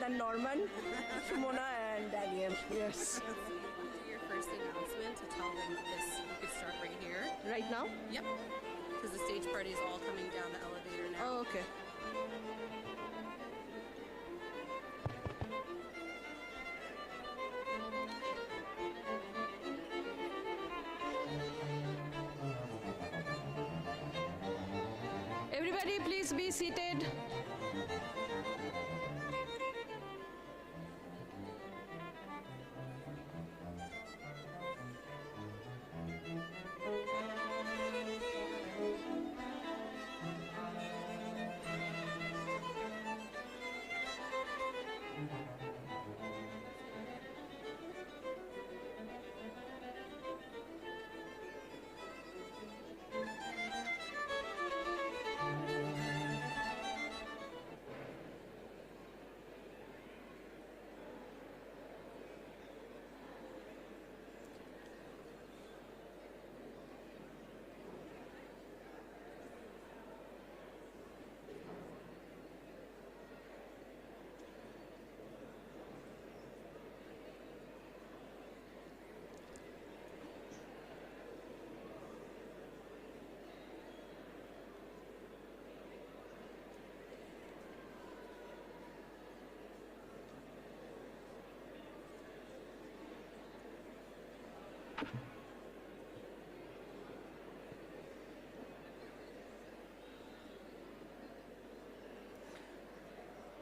than Norman, Shimona, and Daniel. Yes. Do your first announcement to tell them that you could start right here. Right now? Yep. Because the stage party is all coming down the elevator now. Oh, okay. Everybody, please be seated.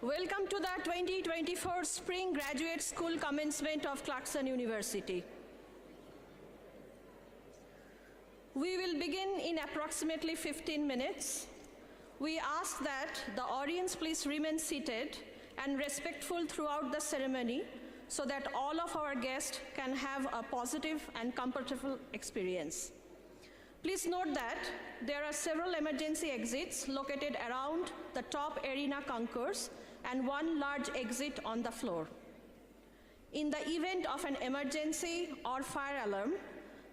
Welcome to the 2024 Spring Graduate School Commencement of Clarkson University. We will begin in approximately 15 minutes. We ask that the audience please remain seated and respectful throughout the ceremony so that all of our guests can have a positive and comfortable experience. Please note that there are several emergency exits located around the top arena concourse and one large exit on the floor. In the event of an emergency or fire alarm,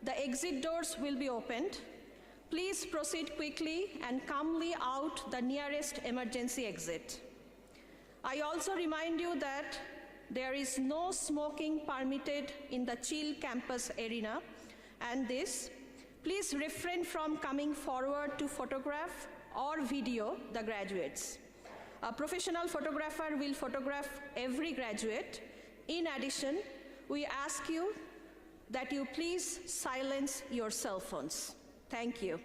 the exit doors will be opened. Please proceed quickly and calmly out the nearest emergency exit. I also remind you that there is no smoking permitted in the Chill campus arena, and please refrain from coming forward to photograph or video the graduates. A professional photographer will photograph every graduate. In addition, we ask you that you please silence your cell phones. Thank you.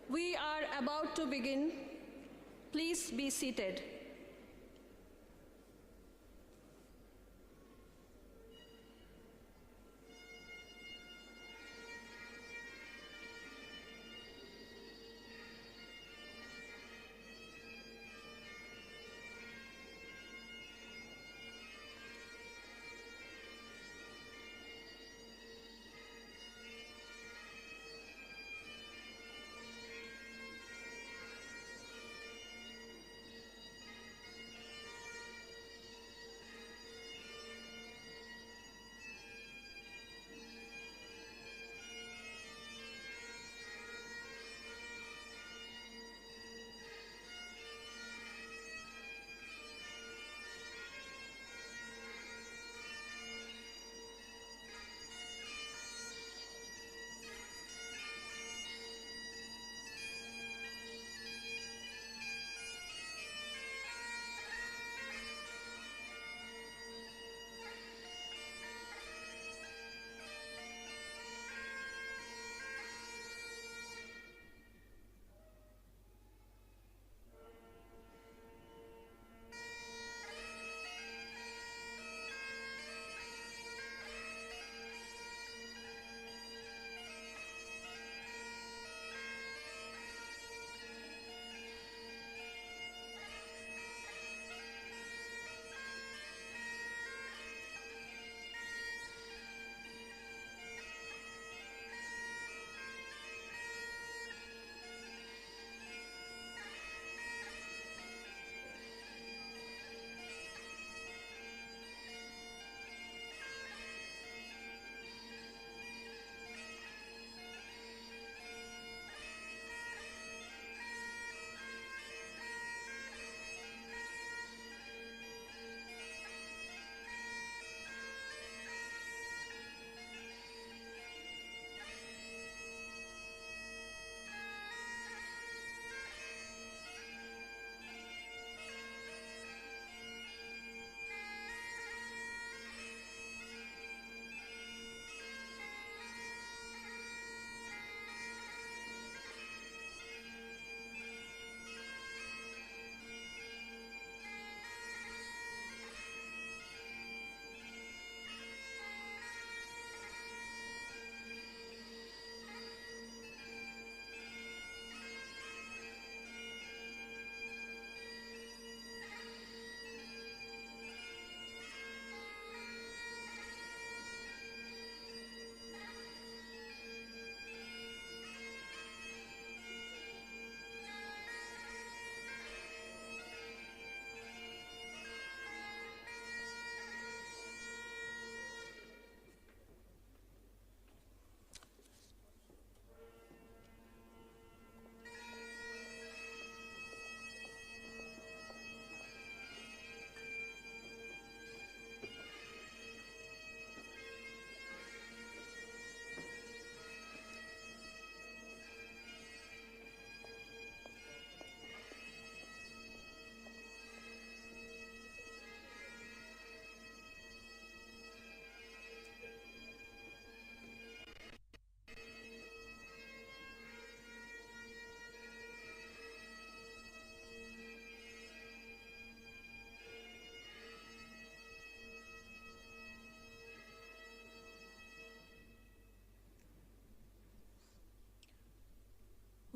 We are about to begin. Please be seated.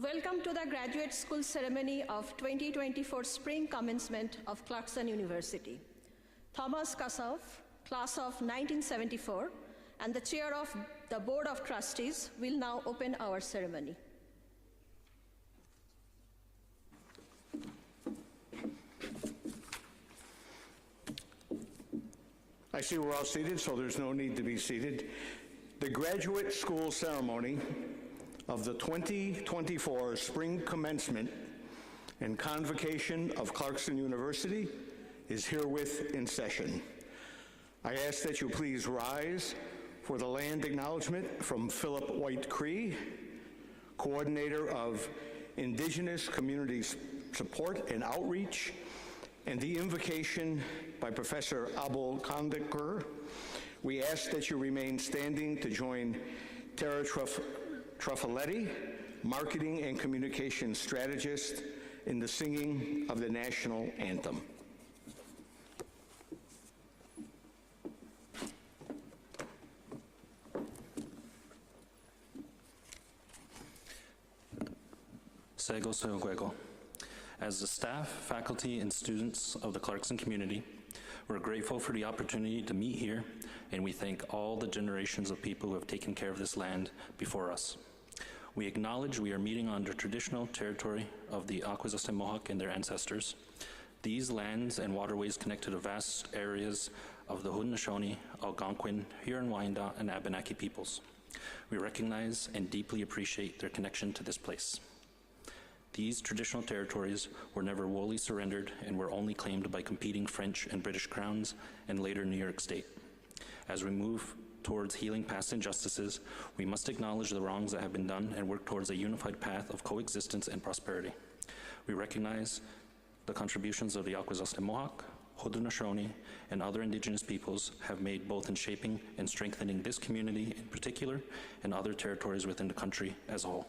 Welcome to the graduate school ceremony of 2024 spring commencement of Clarkson University. Thomas Kassoff, class of 1974, and the chair of the Board of Trustees will now open our ceremony. I see we're all seated, so there's no need to be seated. The graduate school ceremony of the 2024 spring commencement and convocation of Clarkson University is herewith in session. I ask that you please rise for the land acknowledgement from Philip White Cree, coordinator of Indigenous Community Support and Outreach, and the invocation by Professor Abul Kandekar. We ask that you remain standing to join Tara Truffaletti, Marketing and Communications Strategist, in the singing of the national anthem. Sego Soyoguego. As the staff, faculty, and students of the Clarkson community, we're grateful for the opportunity to meet here, and we thank all the generations of people who have taken care of this land before us. We acknowledge we are meeting on the traditional territory of the Akwesasne Mohawk and their ancestors. These lands and waterways connect to the vast areas of the Haudenosaunee, Algonquin, Huron-Wyandot, and Abenaki peoples. We recognize and deeply appreciate their connection to this place. These traditional territories were never wholly surrendered and were only claimed by competing French and British crowns and later New York State. As we move towards healing past injustices, we must acknowledge the wrongs that have been done and work towards a unified path of coexistence and prosperity. We recognize the contributions of the Akwesasne Mohawk, Haudenosaunee, and other Indigenous peoples have made both in shaping and strengthening this community in particular and other territories within the country as a whole.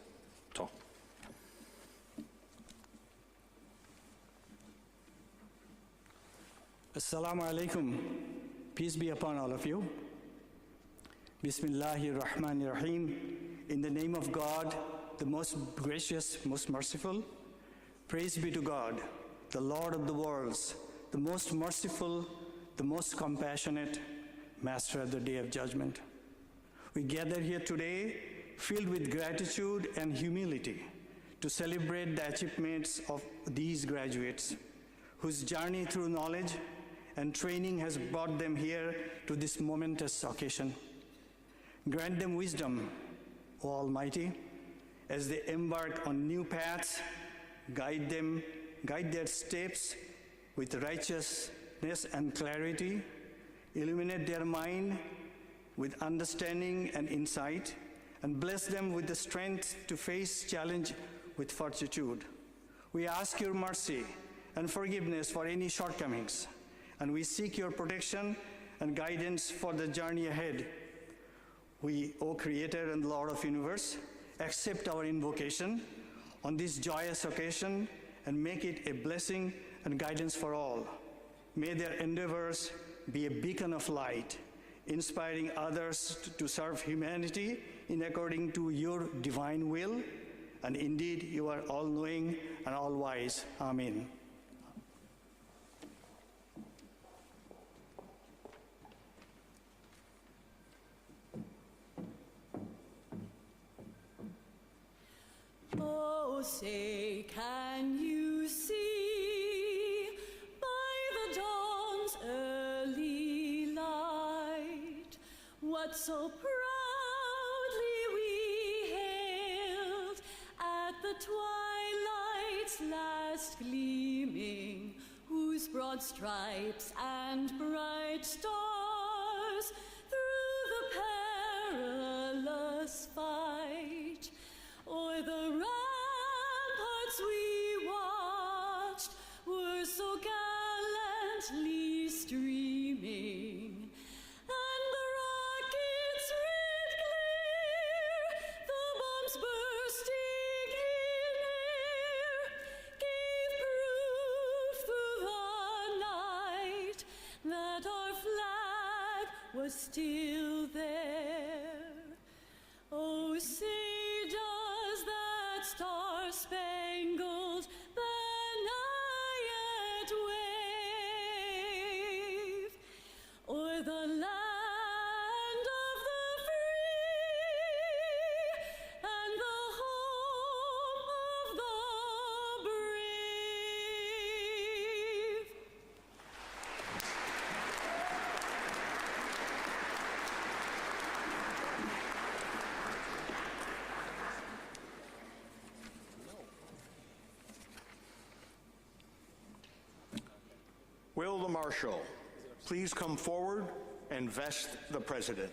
Assalamu alaikum. Peace be upon all of you. Bismillahir Rahmanir Rahim. In the name of God, the most gracious, most merciful. Praise be to God, the Lord of the worlds, the most merciful, the most compassionate, Master of the Day of Judgment. We gather here today filled with gratitude and humility to celebrate the achievements of these graduates whose journey through knowledge and training has brought them here to this momentous occasion. Grant them wisdom, O Almighty, as they embark on new paths. Guide their steps with righteousness and clarity. Illuminate their mind with understanding and insight, and bless them with the strength to face challenge with fortitude. We ask your mercy and forgiveness for any shortcomings, and we seek your protection and guidance for the journey ahead. We, O Creator and Lord of the universe, accept our invocation on this joyous occasion and make it a blessing and guidance for all. May their endeavors be a beacon of light, inspiring others to serve humanity in according to your divine will. And indeed, you are all-knowing and all-wise. Amen. Oh, say, can you see by the dawn's early light what so proudly we hailed at the twilight's last gleaming, whose broad stripes and bright stars through the perilous fight o'er the ramparts we watched were so gallantly streaming, and the rockets red glare, the bombs bursting in air, gave proof through the night that our flag was still there. Oh, say does that star star-spangled banner yet wave o'er the land of the free and the home of the brave. Will the Marshal please come forward and vest the President?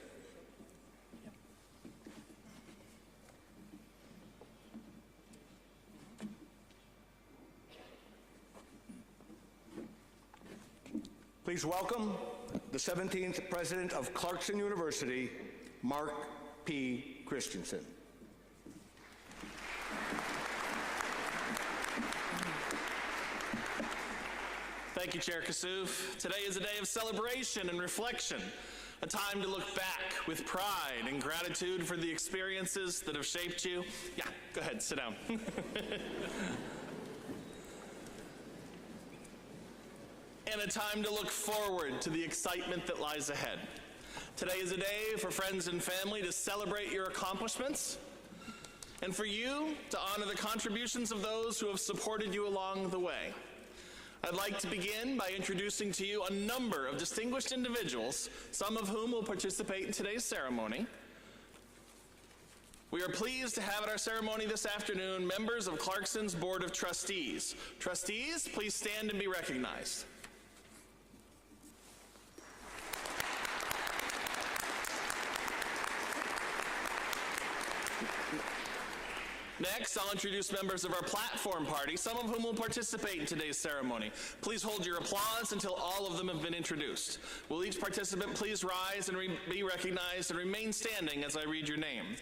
Please welcome the 17th President of Clarkson University, Mark P. Christensen. Thank you, Chair Kassouf. Today is a day of celebration and reflection, a time to look back with pride and gratitude for the experiences that have shaped you. Yeah, go ahead, sit down. And a time to look forward to the excitement that lies ahead. Today is a day for friends and family to celebrate your accomplishments and for you to honor the contributions of those who have supported you along the way. I'd like to begin by introducing to you a number of distinguished individuals, some of whom will participate in today's ceremony. We are pleased to have at our ceremony this afternoon members of Clarkson's Board of Trustees. Trustees, please stand and be recognized. Next, I'll introduce members of our platform party, some of whom will participate in today's ceremony. Please hold your applause until all of them have been introduced. Will each participant please rise and be recognized and remain standing as I read your name?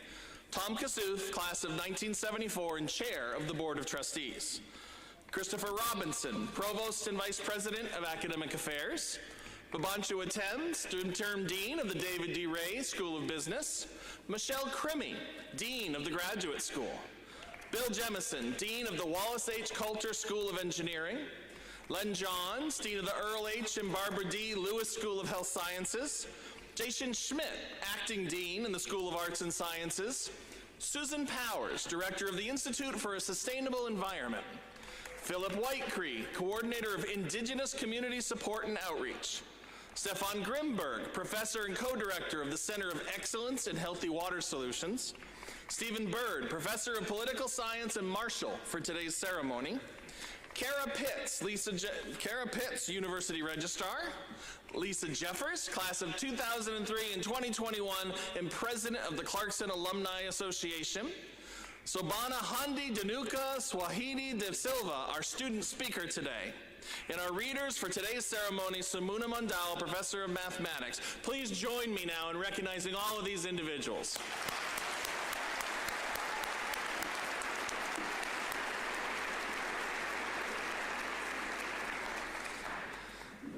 Tom Kassouf, class of 1974 and chair of the Board of Trustees. Christopher Robinson, Provost and Vice President of Academic Affairs. Babanchu Atem, Student Term Dean of the David D. Ray School of Business. Michelle Crimmy, Dean of the Graduate School. Bill Jemison, Dean of the Wallace H. Coulter School of Engineering. Len Johns, Dean of the Earl H. and Barbara D. Lewis School of Health Sciences. Jason Schmidt, Acting Dean in the School of Arts and Sciences. Susan Powers, Director of the Institute for a Sustainable Environment. Philip Whitecree, Coordinator of Indigenous Community Support and Outreach. Stefan Grimberg, Professor and Co-Director of the Center of Excellence in Healthy Water Solutions. Stephen Bird, Professor of Political Science and Marshal for today's ceremony. Kara Pitts, University Registrar. Lisa Jeffers, class of 2003 and 2021 and President of the Clarkson Alumni Association. Sobana Handi Danuka Swahili de Silva, our student speaker today. And our readers for today's ceremony, Samuna Mandal, Professor of Mathematics. Please join me now in recognizing all of these individuals.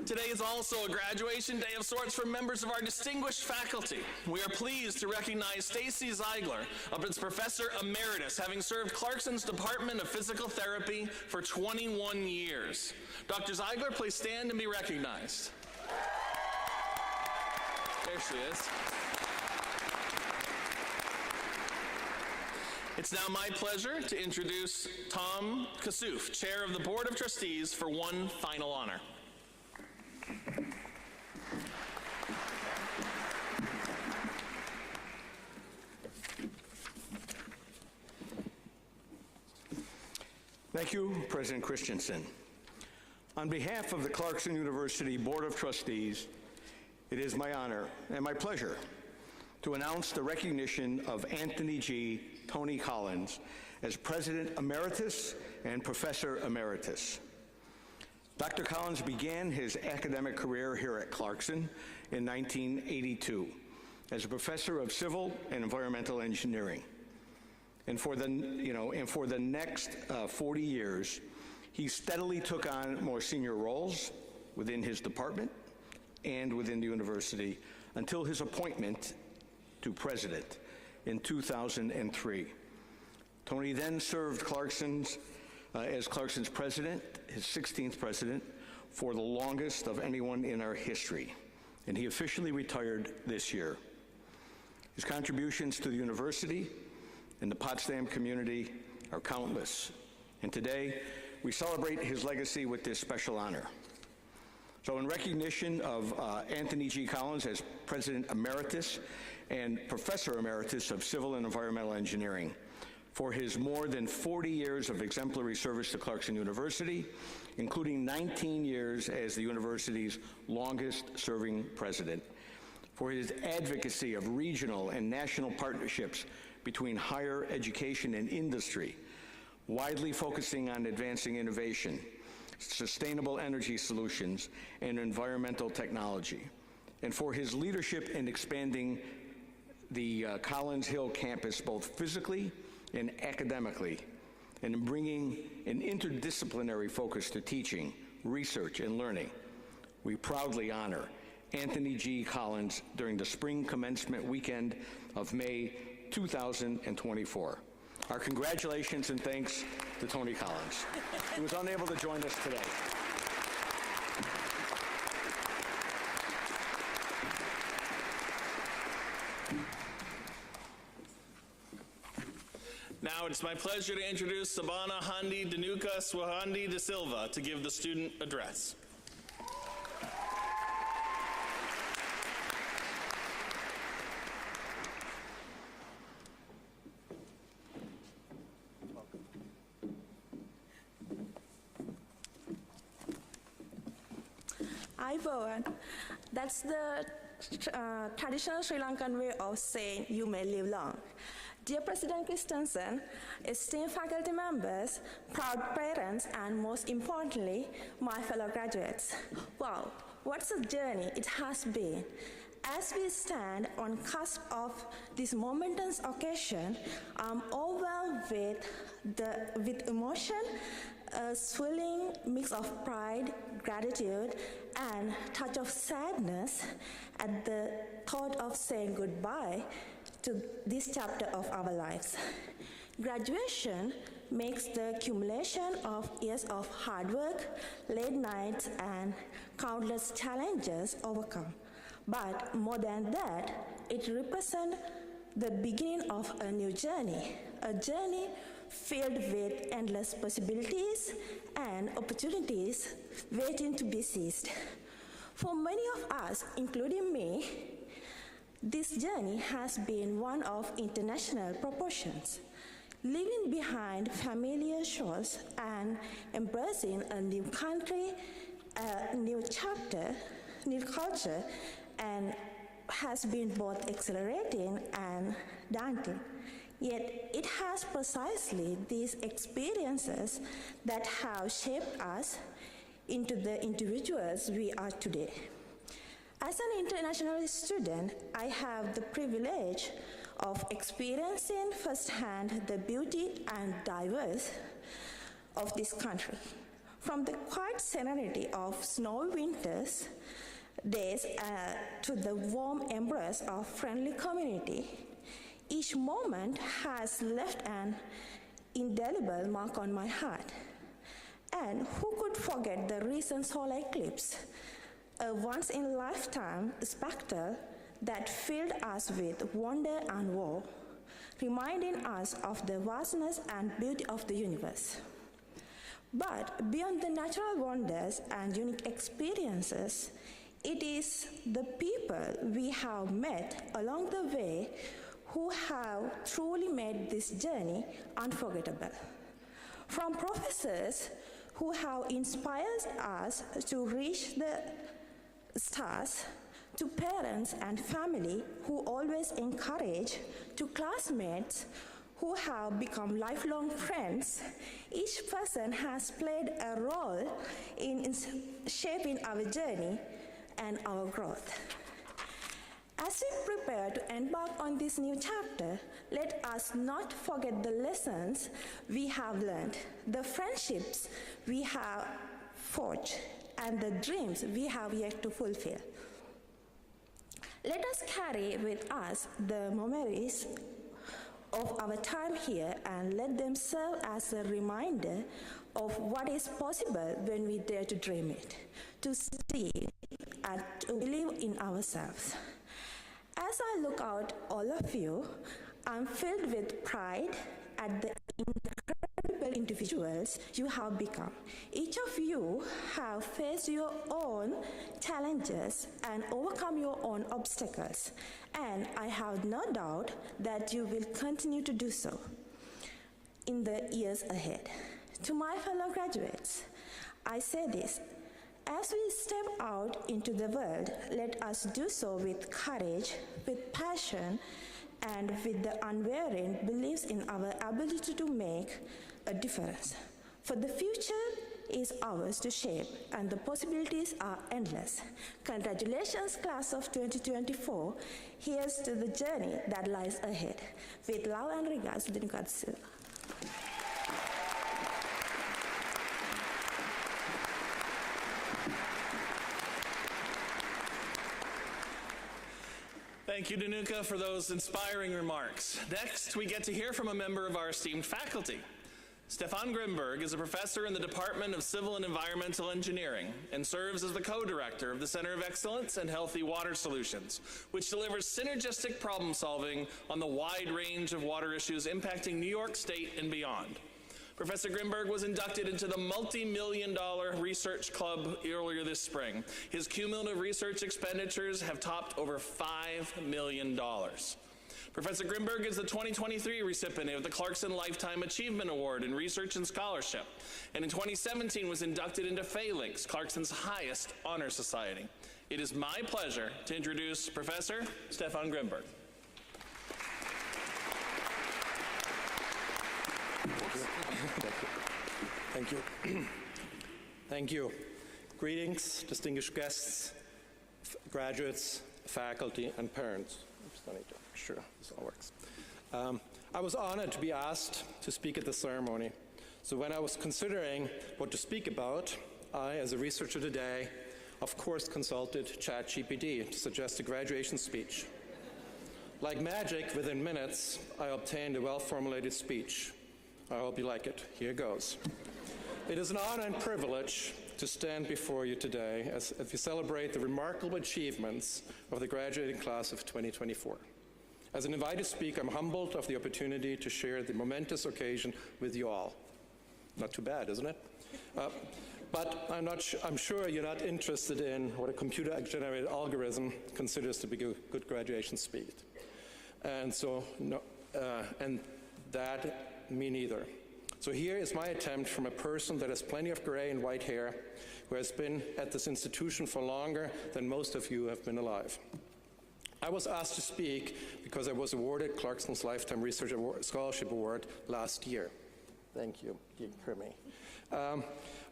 Today is also a graduation day of sorts for members of our distinguished faculty. We are pleased to recognize Stacy Ziegler, its Professor Emeritus, having served Clarkson's Department of Physical Therapy for 21 years. Dr. Ziegler, please stand and be recognized. There she is. It's now my pleasure to introduce Tom Kassouf, Chair of the Board of Trustees, for one final honor. Thank you, President Christensen. On behalf of the Clarkson University Board of Trustees, it is my honor and my pleasure to announce the recognition of Anthony G. Tony Collins as President Emeritus and Professor Emeritus. Dr. Collins began his academic career here at Clarkson in 1982 as a professor of civil and environmental engineering. And for the next 40 years, he steadily took on more senior roles within his department and within the university until his appointment to president in 2003. Tony then served as Clarkson's president, his 16th president, for the longest of anyone in our history, and he officially retired this year. His contributions to the university and the Potsdam community are countless, and today we celebrate his legacy with this special honor. So in recognition of Anthony G. Collins as President Emeritus and Professor Emeritus of Civil and Environmental Engineering, for his more than 40 years of exemplary service to Clarkson University, including 19 years as the university's longest-serving president, for his advocacy of regional and national partnerships between higher education and industry, widely focusing on advancing innovation, sustainable energy solutions, and environmental technology, and for his leadership in expanding the Collins Hill campus both physically and academically, and in bringing an interdisciplinary focus to teaching, research, and learning. We proudly honor Anthony G. Collins during the spring commencement weekend of May 2024. Our congratulations and thanks to Tony Collins. He was unable to join us today. Now it's my pleasure to introduce Sabana Handi Danuka Swahandi de Silva to give the student address. Ivan, that's the traditional Sri Lankan way of saying you may live long. Dear President Christensen, esteemed faculty members, proud parents, and most importantly, my fellow graduates. Wow, what a journey it has been. As we stand on cusp of this momentous occasion, I'm overwhelmed with emotion, a swelling mix of pride, gratitude, and touch of sadness at the thought of saying goodbye to this chapter of our lives. Graduation makes the accumulation of years of hard work, late nights, and countless challenges overcome. But more than that, it represents the beginning of a new journey, a journey filled with endless possibilities and opportunities waiting to be seized. For many of us, including me, this journey has been one of international proportions, leaving behind familiar shores and embracing a new country, a new chapter, new culture, and has been both exhilarating and daunting. Yet it has precisely these experiences that have shaped us into the individuals we are today. As an international student, I have the privilege of experiencing firsthand the beauty and diverse of this country. From the quiet serenity of snowy winters days to the warm embrace of friendly community, each moment has left an indelible mark on my heart. And who could forget the recent solar eclipse, a once-in-a-lifetime spectacle that filled us with wonder and awe, reminding us of the vastness and beauty of the universe. But beyond the natural wonders and unique experiences, it is the people we have met along the way who have truly made this journey unforgettable. From professors who have inspired us to reach the stars, to parents and family who always encourage, to classmates who have become lifelong friends, each person has played a role in shaping our journey and our growth. As we prepare to embark on this new chapter, let us not forget the lessons we have learned, the friendships we have forged, and the dreams we have yet to fulfill. Let us carry with us the memories of our time here and let them serve as a reminder of what is possible when we dare to dream it, to see and to believe in ourselves. As I look out all of you, I'm filled with pride at the incredible individuals you have become. Each of you have faced your own challenges and overcome your own obstacles, and I have no doubt that you will continue to do so in the years ahead. To my fellow graduates, I say this: as we step out into the world, let us do so with courage, with passion, and with the unwavering beliefs in our ability to make a difference. For the future is ours to shape, and the possibilities are endless. Congratulations, class of 2024. Here's to the journey that lies ahead. With love and regards, Dinukad Silva. Thank you, Danuka, for those inspiring remarks. Next, we get to hear from a member of our esteemed faculty. Stefan Grimberg is a professor in the Department of Civil and Environmental Engineering and serves as the co-director of the Center of Excellence and Healthy Water Solutions, which delivers synergistic problem solving on the wide range of water issues impacting New York State and beyond. Professor Grimberg was inducted into the multi-million-dollar research club earlier this spring. His cumulative research expenditures have topped over $5 million. Professor Grimberg is the 2023 recipient of the Clarkson Lifetime Achievement Award in Research and Scholarship, and in 2017 was inducted into Phalanx, Clarkson's highest honor society. It is my pleasure to introduce Professor Stefan Grimberg. Thank you. Thank you. Greetings, distinguished guests, graduates, faculty, and parents. I need to make sure this all works. I was honored to be asked to speak at the ceremony. So when I was considering what to speak about, I, as a researcher today, of course consulted ChatGPT to suggest a graduation speech. Like magic, within minutes, I obtained a well-formulated speech. I hope you like it. Here goes. It is an honor and privilege to stand before you today as we celebrate the remarkable achievements of the graduating class of 2024. As an invited speaker, I'm humbled of the opportunity to share the momentous occasion with you all. Not too bad, isn't it? But I'm sure you're not interested in what a computer-generated algorithm considers to be a good graduation speech. And so, and that, me neither. So here is my attempt from a person that has plenty of gray and white hair, who has been at this institution for longer than most of you have been alive. I was asked to speak because I was awarded Clarkson's Lifetime Research Scholarship Award last year. Thank you, you hear me.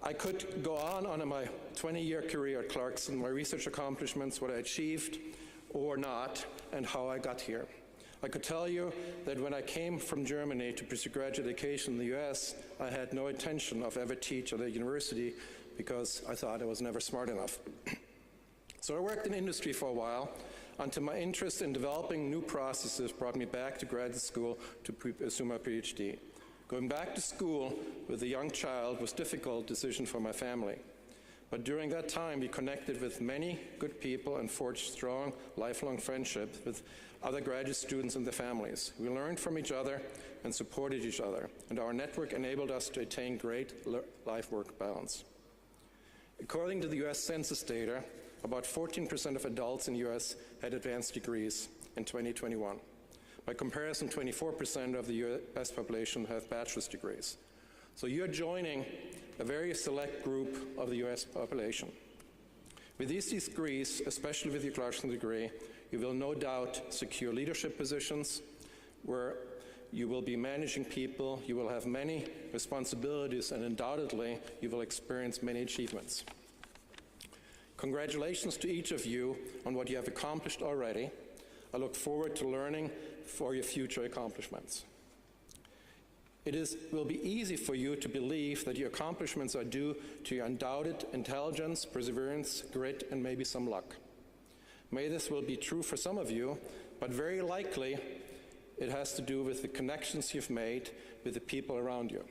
I could go on my 20-year career at Clarkson, my research accomplishments, what I achieved or not, and how I got here. I could tell you that when I came from Germany to pursue graduate education in the US, I had no intention of ever teaching at a university because I thought I was never smart enough. So I worked in industry for a while until my interest in developing new processes brought me back to graduate school to pursue my PhD. Going back to school with a young child was a difficult decision for my family. But during that time, we connected with many good people and forged strong, lifelong friendships with other graduate students and their families. We learned from each other and supported each other, and our network enabled us to attain great life-work balance. According to the US Census data, about 14% of adults in the US had advanced degrees in 2021. By comparison, 24% of the US population have bachelor's degrees. So you're joining a very select group of the US population. With these degrees, especially with your Clarkson degree, you will no doubt secure leadership positions where you will be managing people, you will have many responsibilities, and undoubtedly you will experience many achievements. Congratulations to each of you on what you have accomplished already. I look forward to learning for your future accomplishments. It will be easy for you to believe that your accomplishments are due to your undoubted intelligence, perseverance, grit, and maybe some luck. May this will be true for some of you, but very likely It has to do with the connections you've made with the people around you.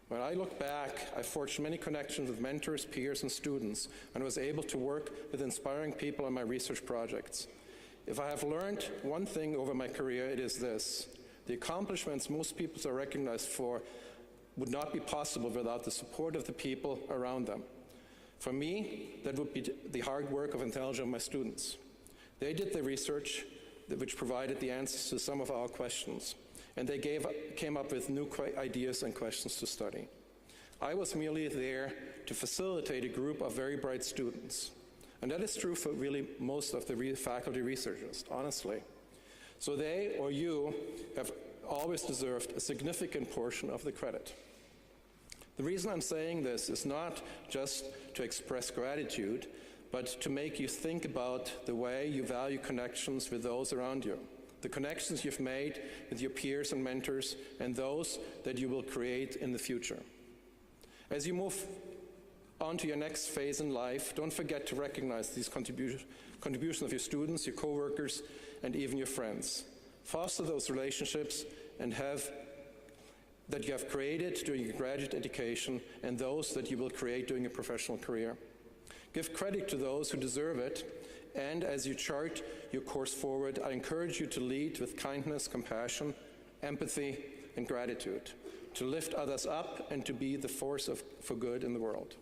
When I look back, I forged many connections with mentors, peers, and students, and was able to work with inspiring people on my research projects. If I have learned one thing over my career, it is this: the accomplishments most people are recognized for would not be possible without the support of the people around them. For me, that would be the hard work of intelligence of my students. They did the research which provided the answers to some of our questions, and they came up with new ideas and questions to study. I was merely there to facilitate a group of very bright students. And that is true for really most of the faculty researchers, honestly. So they or you have always deserved a significant portion of the credit. The reason I'm saying this is not just to express gratitude, but to make you think about the way you value connections with those around you, the connections you've made with your peers and mentors, and those that you will create in the future. As you move on to your next phase in life, don't forget to recognize these contributions of your students, your coworkers, and even your friends. Foster those relationships and that you have created during your graduate education and those that you will create during your professional career. Give credit to those who deserve it, and as you chart your course forward, I encourage you to lead with kindness, compassion, empathy, and gratitude, to lift others up and to be the force for good in the world.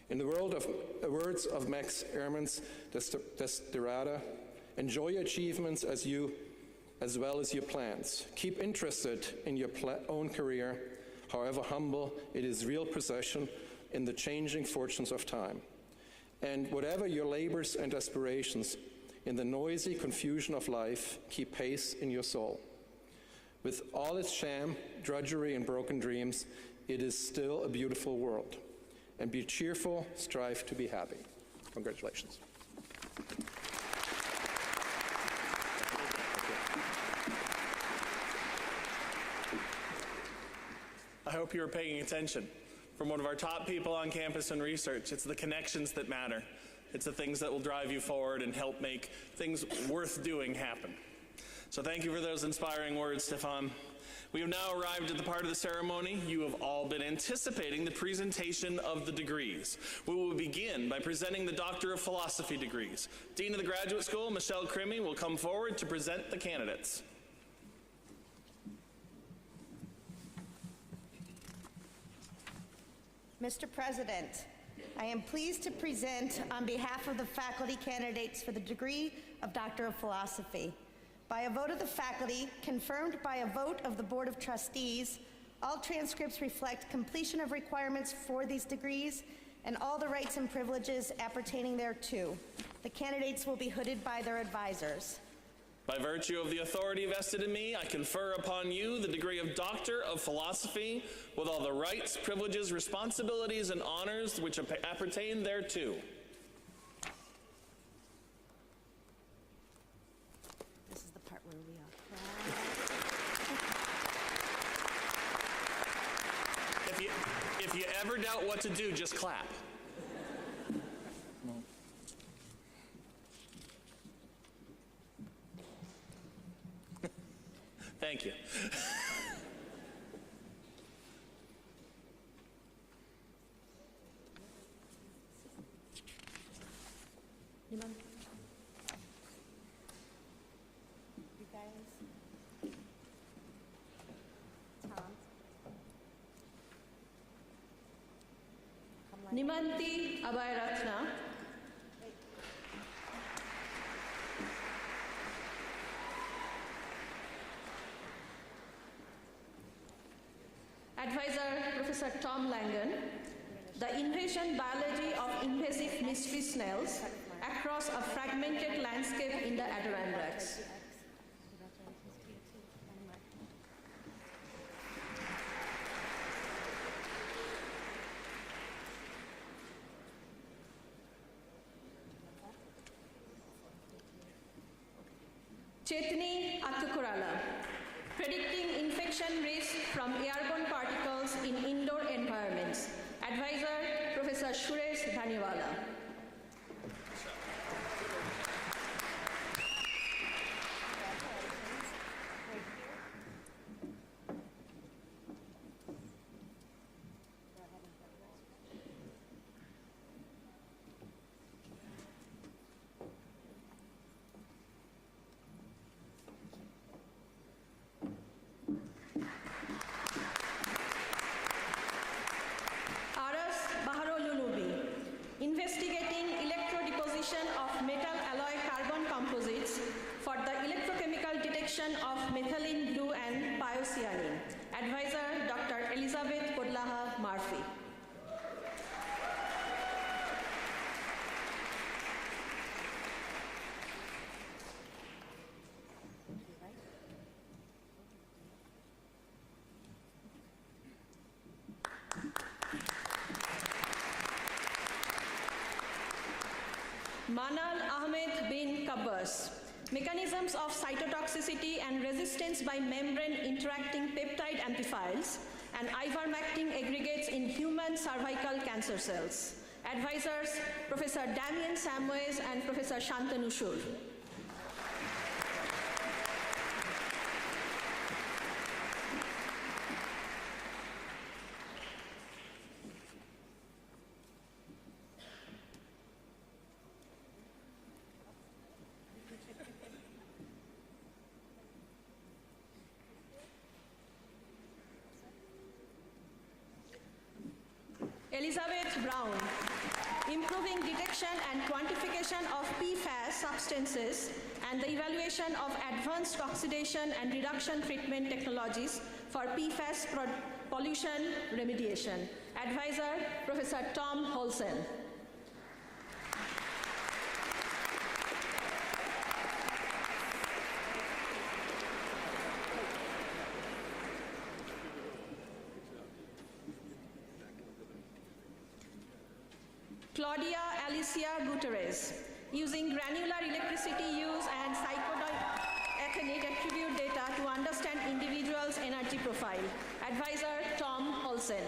In the words of Max Ehrmann's Desiderata, enjoy your achievements as well as your plans. Keep interested in your own career, however humble, it is real possession in the changing fortunes of time. And whatever your labors and aspirations, in the noisy confusion of life, keep pace in your soul. With all its sham, drudgery, and broken dreams, it is still a beautiful world. And be cheerful, strive to be happy. Congratulations. I hope you were paying attention. From one of our top people on campus in research, it's the connections that matter. It's the things that will drive you forward and help make things worth doing happen. So thank you for those inspiring words, Stefan. We have now arrived at the part of the ceremony you have all been anticipating, the presentation of the degrees. We will begin by presenting the Doctor of Philosophy degrees. Dean of the Graduate School, Michelle Crimmy, will come forward to present the candidates. Mr. President, I am pleased to present on behalf of the faculty candidates for the degree of Doctor of Philosophy. By a vote of the faculty, confirmed by a vote of the Board of Trustees, all transcripts reflect completion of requirements for these degrees and all the rights and privileges appertaining thereto. The candidates will be hooded by their advisors. By virtue of the authority vested in me, I confer upon you the degree of Doctor of Philosophy with all the rights, privileges, responsibilities, and honors which appertain thereto. This is the part where we all clap. If you ever doubt what to do, just clap. Thank you. You guys? Tom? Nimanti Abhayratna. Advisor Professor Tom Langan, the invasion biology of invasive mystery snails across a fragmented landscape in the Adirondacks. Chetni Attukurala, predicting infection risk from airborne particles in indoor environments. Advisor, Professor Suresh Dhaniwala. Dassiani. Advisor, Dr. Elizabeth Podlaha Murphy. Manal Ahmed bin Kabbas. Mechanisms of cytotoxicity and resistance by membrane-interacting peptide amphiphils and ivermectin aggregates in human cervical cancer cells. Advisors, Professor Damien Samways and Professor Shantanu Shur. Elizabeth Brown, improving detection and quantification of PFAS substances and the evaluation of advanced oxidation and reduction treatment technologies for PFAS pollution remediation. Advisor, Professor Tom Holsen. Claudia Alicia Guterres, using granular electricity use and psychodynamic attribute data to understand individuals' energy profile. Advisor, Tom Olsen.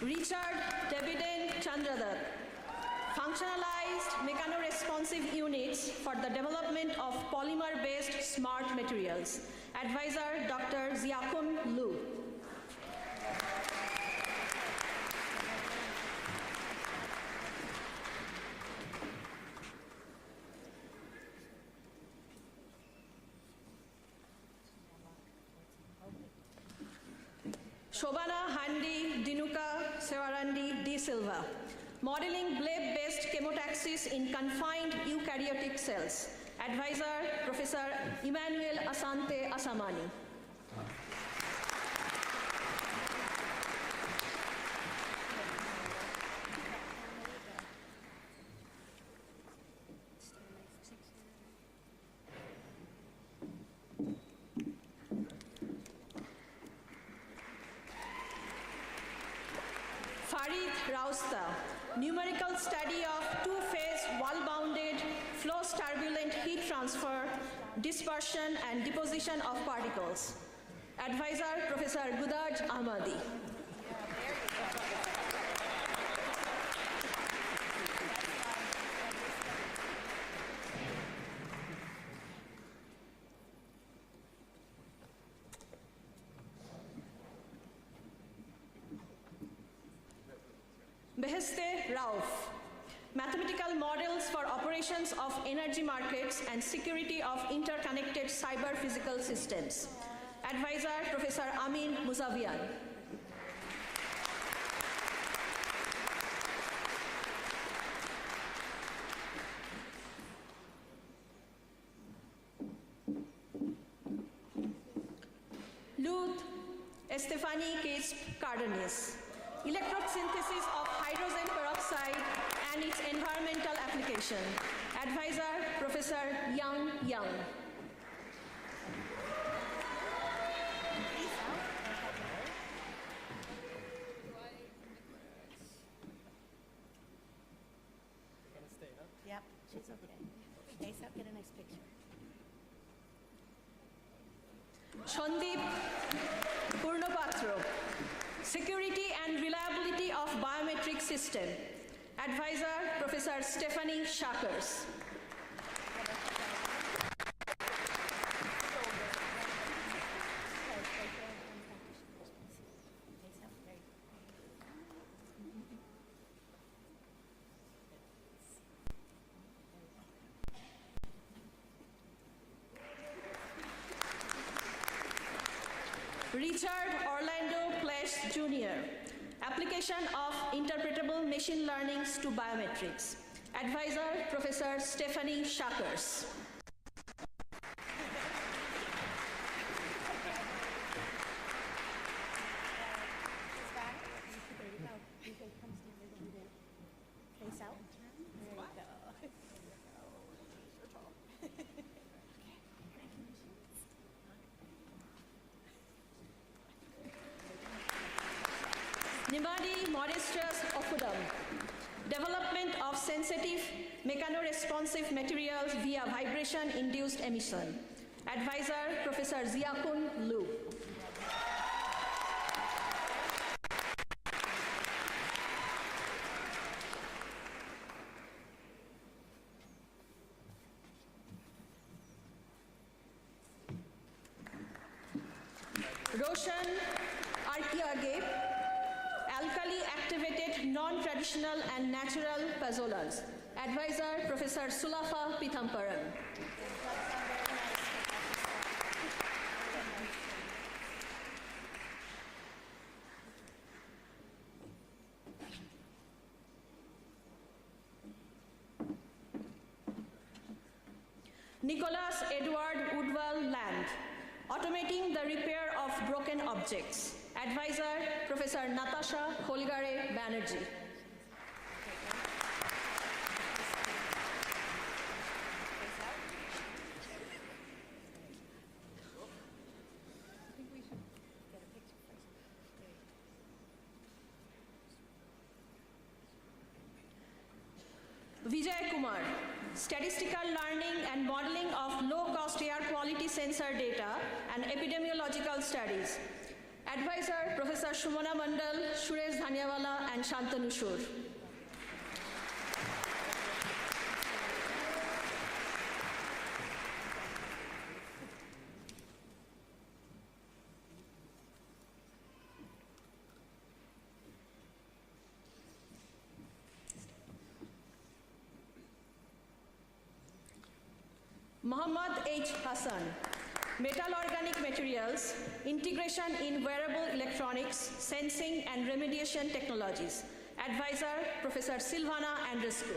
Richard Davidan Chandradat, functionalized mechanoresponsive units for the development of polymer-based smart materials. Advisor, Dr. Ziakun Lu. Shobana Handi Dinuka Sewarandi D. Silva, modeling bleb-based chemotaxis in confined eukaryotic cells. Advisor, Professor Emmanuel Asante Asamani. Numerical study of two-phase wall-bounded flows turbulent heat transfer, dispersion, and deposition of particles. Advisor, Professor Gudaj Ahmadi. Beheste Rauf, mathematical models for operations of energy markets and security of interconnected cyber-physical systems. Advisor, Professor Amin Muzavian. Luz Estefani Kisp Cardenas, electrosynthesis of hydrogen peroxide and its environmental application. Advisor, Professor Yang Yang. Yep, she's okay. Face up, get a nice picture. Shandip Purnopatro, security and reliability of biometric system. Advisor, Professor Stephanie Shakers. Richard Orlando Plesh Jr., Application of Interpretable Machine Learnings to Biometrics. Advisor, Professor Stephanie Shakers. Nimadi Modestus Ofudam, Development of Sensitive Mechanoresponsive Materials via Vibration-Induced Emission. Advisor, Professor Ziakun Lu. Roshan Arkiage, Alkali Activated Non-Traditional and Natural Pazolans. Advisor, Professor Sulafa Pithamparan. Nicholas Edward Woodwell Land, Automating the Repair of Broken Objects. Advisor, Professor Natasha Holgare Banerjee. Vijay Kumar, Statistical Learning and Modeling of Low-Cost Air Quality Sensor Data and Epidemiological Studies. Advisor, Professor Shumana Mandal, Suresh Dhanyawala, and Shantanu Shur. Muhammad H. Hassan, Metal Organic Materials, Integration in Wearable Electronics, Sensing and Remediation Technologies. Advisor, Professor Silvana Andrescu.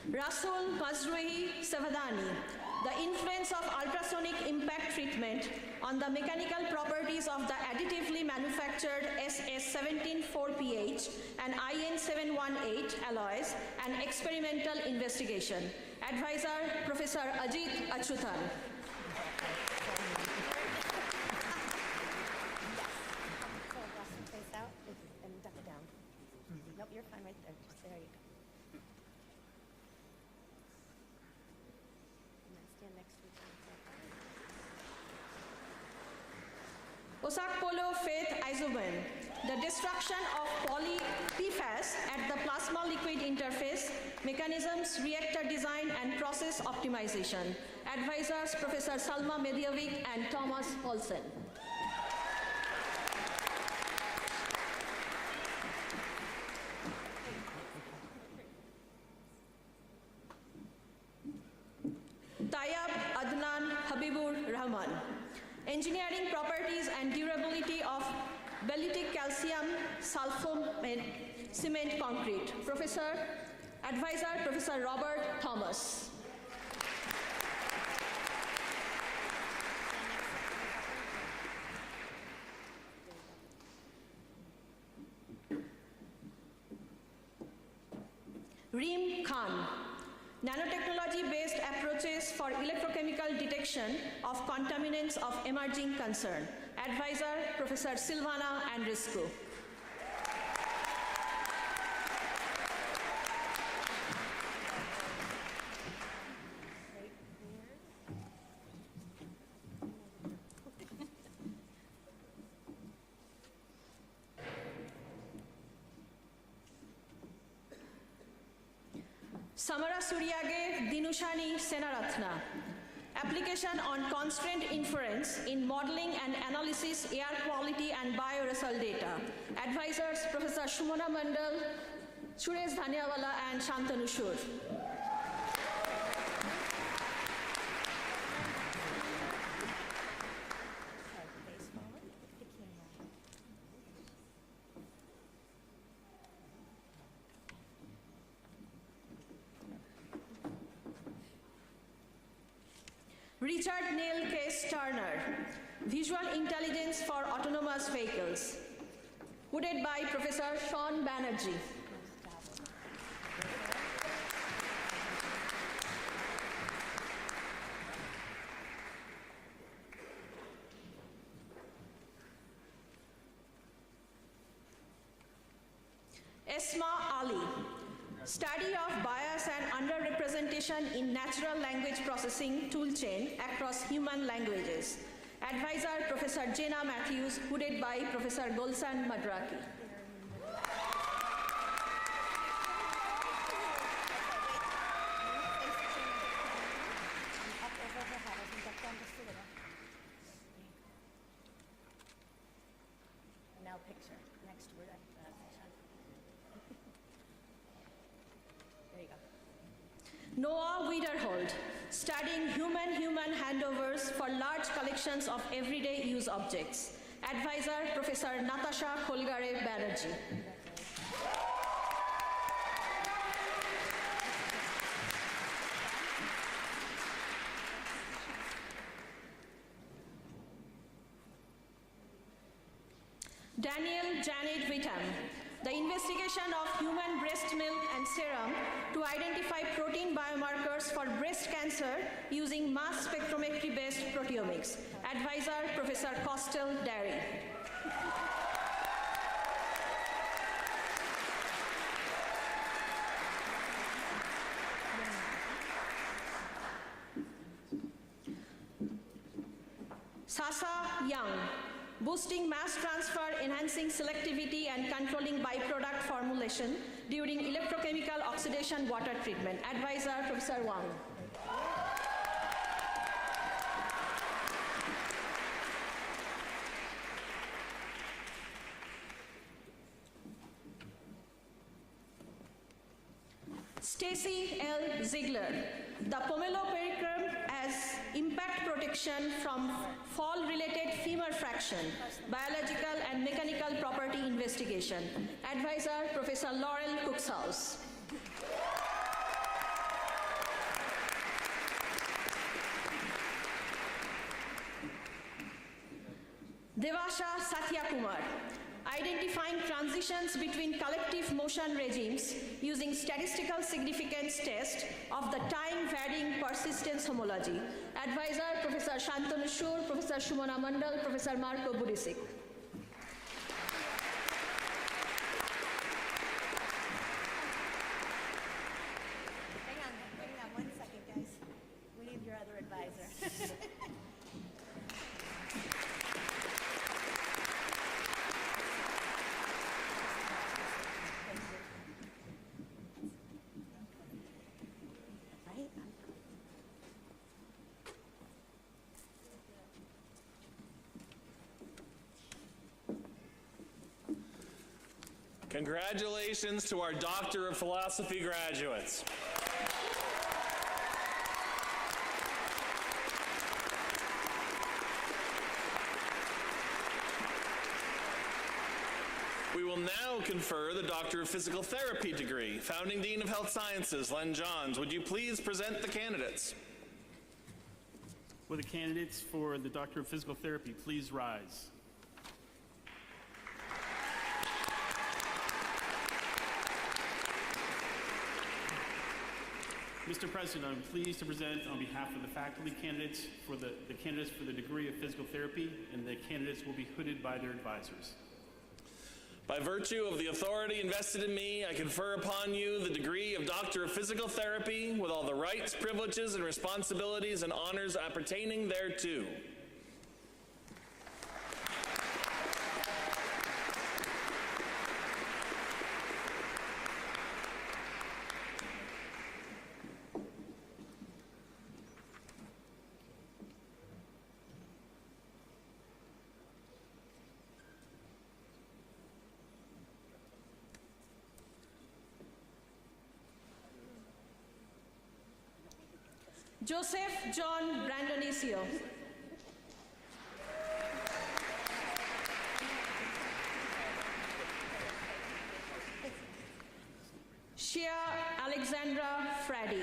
Rasul Mazrui Savadani, The Influence of Ultrasonic Impact Treatment on the Mechanical Properties of the Additively Manufactured SS174pH and IN718 Alloys, an Experimental Investigation. Advisor, Professor Ajit Achyutan. Face out and duck down. Nope, you're fine right there. Just there you go. Stand next to each other. Osakpolo Faith Isoben, The Destruction of PFAS at the Plasma Liquid Interface, Mechanisms, Reactor Design and Process Optimization. Advisors, Professor Salma Medjovic and Thomas Olsen. Tayyab Adnan Habibur Rahman, Engineering Properties and Durability of Balytic Calcium Sulfate Cement Concrete. Advisor, Professor Robert Thomas. Reem Khan, Nanotechnology-based approaches for electrochemical detection of contaminants of emerging concern. Advisor, Professor Silvana Andrescu. Samara Suryage Dinushani Senaratna. Application on constraint inference in modeling and analysis air quality and bioresult data. Advisors Professor Shumona Mandal, Suresh Dhaniawala and Shantanu Shur. Richard Neil Case Turner, Visual Intelligence for Autonomous Vehicles, hooded by Professor Sean Banerjee. Esma Ali, Study of Bias and Underrepresentation in Natural Language Processing Toolchain Across Human Languages. Advisor Professor Jenna Matthews, hooded by Professor Golsan Madraki. Now picture next to it. There you go. Noah Wiederhold, studying human-human handovers for large collections of everyday use objects. Advisor, Professor Natasha Kholgare Banerjee. Daniel Janet Witham, the investigation of human breast milk and serum to identify protein biomarkers for breast cancer using mass spectrometry-based proteomics. Advisor, Professor Costel Derry. Sasa Young, boosting mass transfer, enhancing selectivity, and controlling byproduct formulation during electrochemical oxidation water treatment. Advisor, Professor Wang. Stacy L. Ziegler, the pomelo pericum as impact protection from fall-related femur fraction, biological and mechanical property investigation. Advisor, Professor Laurel Cookshouse. Devasha Satyakumar, identifying transitions between collective motion regimes using statistical significance test of the time-varying persistence homology. Advisor, Professor Shantanu Shur, Professor Shumona Mandal, Professor Marco Budisic. Hang on 1 second, guys. We need your other advisor. Congratulations to our Doctor of Philosophy graduates. We will now confer the Doctor of Physical Therapy degree. Founding Dean of Health Sciences, Len Johns, would you please present the candidates? Will the candidates for the Doctor of Physical Therapy please rise? Mr. President, I'm pleased to present on behalf of the faculty candidates for the candidates for the degree of physical therapy, and the candidates will be hooded by their advisors. By virtue of the authority invested in me, I confer upon you the degree of Doctor of Physical Therapy with all the rights, privileges, and responsibilities and honors appertaining thereto. Joseph John Brandonicio. Shia Alexandra Fraddy.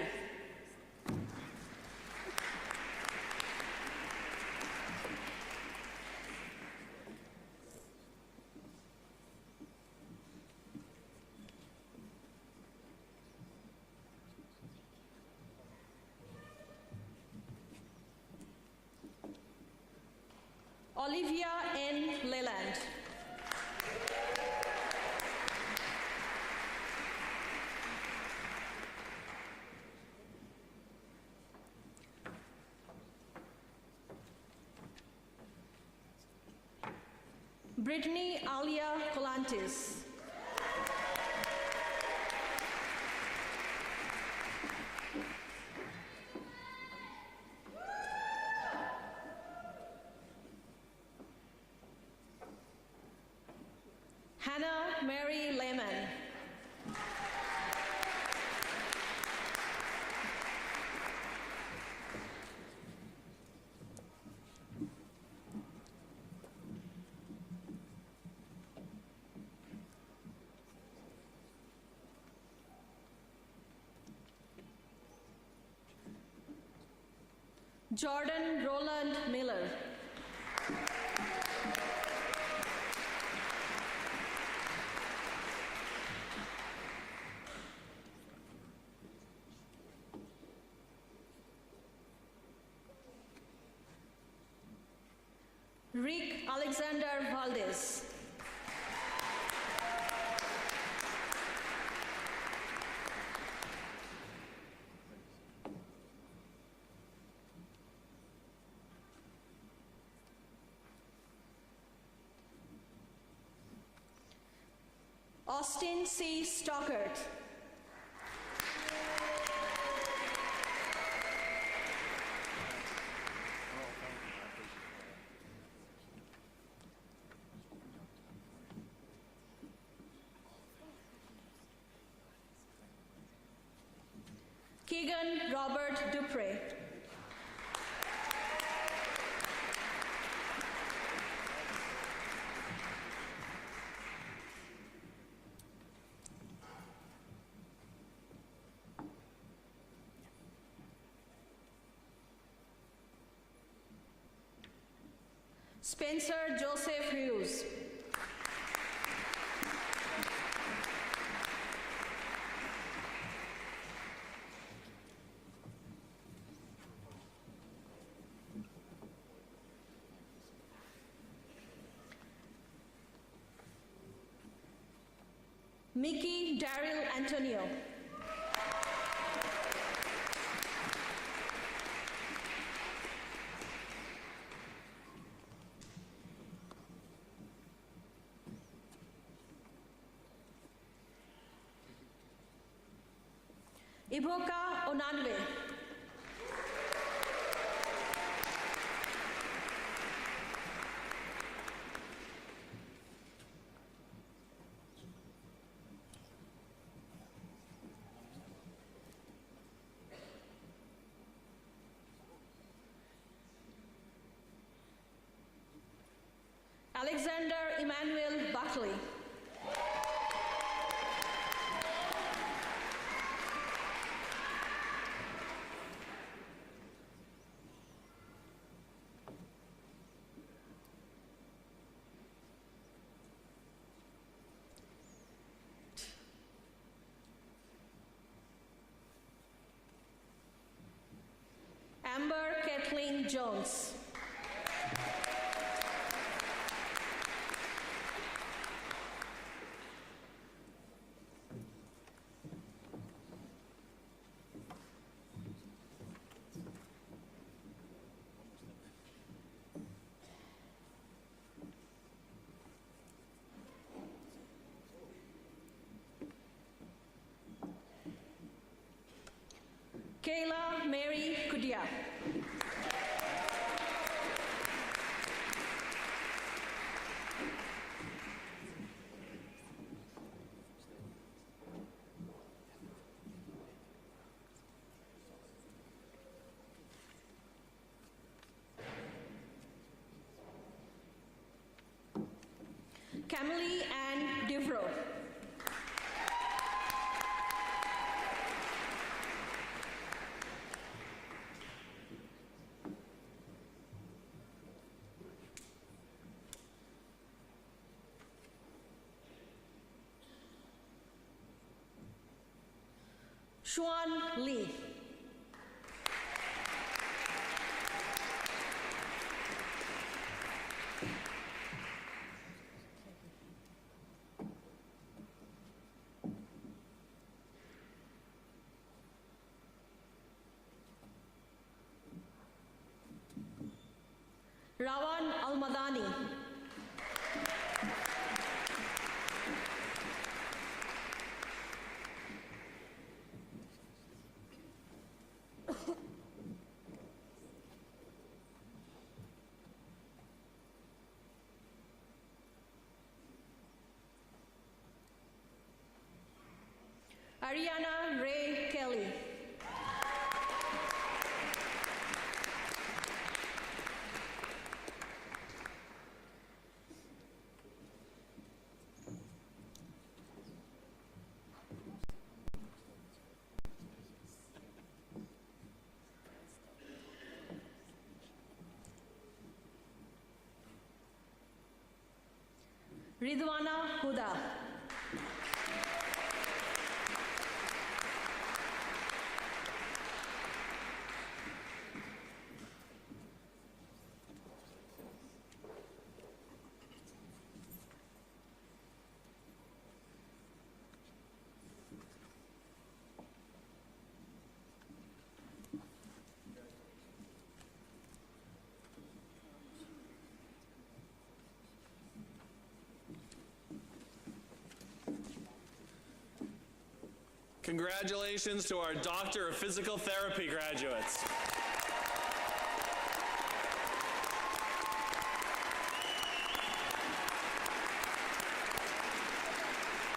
Olivia N. Leland. Brittany Alia Colantis. Hannah Mary Lehman. Jordan Roland Miller. Rick Alexander Valdez. Austin C. Stockert. Keegan Robert Dupre. Spencer Joseph Hughes. Mickey Daryl Antonio. Iboka Onanwe. Alexander Emmanuel Buckley. Amber Kathleen Jones. Kayla Mary Kudia. Camille Ann Devro. Xuan Lee. Rawan Almadani. Ariana Ray Kelly. Ridwana Huda. Congratulations to our Doctor of Physical Therapy graduates.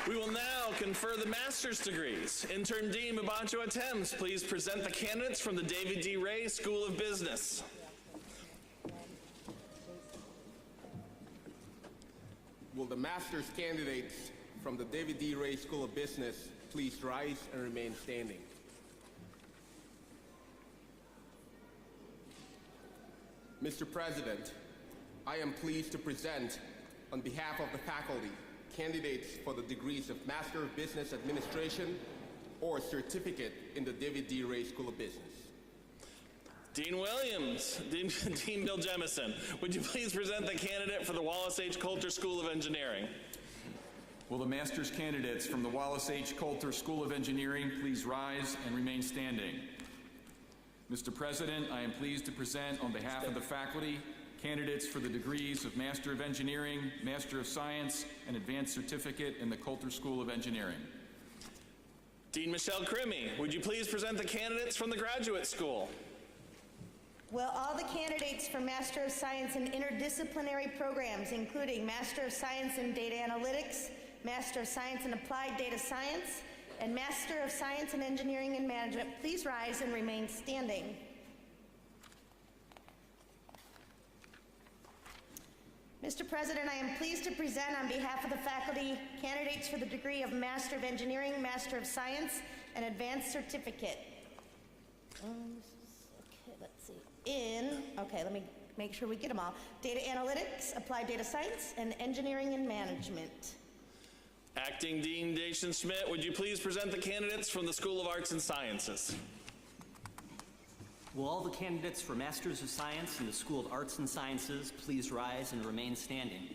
We will now confer the master's degrees. Intern Dean Mabancho Thames, please present the candidates from the David D. Ray School of Business. Will the master's candidates from the David D. Ray School of Business please rise and remain standing? Mr. President, I am pleased to present, on behalf of the faculty, candidates for the degrees of Master of Business Administration or Certificate in the David D. Ray School of Business. Dean Williams, Dean Bill Jemison, would you please present the candidate for the Wallace H. Coulter School of Engineering? Will the master's candidates from the Wallace H. Coulter School of Engineering please rise and remain standing? Mr. President, I am pleased to present on behalf of the faculty candidates for the degrees of Master of Engineering, Master of Science, and Advanced Certificate in the Coulter School of Engineering. Dean Michelle Crimmy, would you please present the candidates from the Graduate School? Will all the candidates for Master of Science in interdisciplinary programs, including Master of Science in Data Analytics, Master of Science in Applied Data Science, and Master of Science in Engineering and Management, please rise and remain standing. Mr. President, I am pleased to present on behalf of the faculty candidates for the degree of Master of Engineering, Master of Science, and Advanced Certificate. Okay, let's see. Let me make sure we get them all. Data Analytics, Applied Data Science, and Engineering and Management. Acting Dean Dacian Schmidt, would you please present the candidates from the School of Arts and Sciences? Will all the candidates for Masters of Science in the School of Arts and Sciences please rise and remain standing?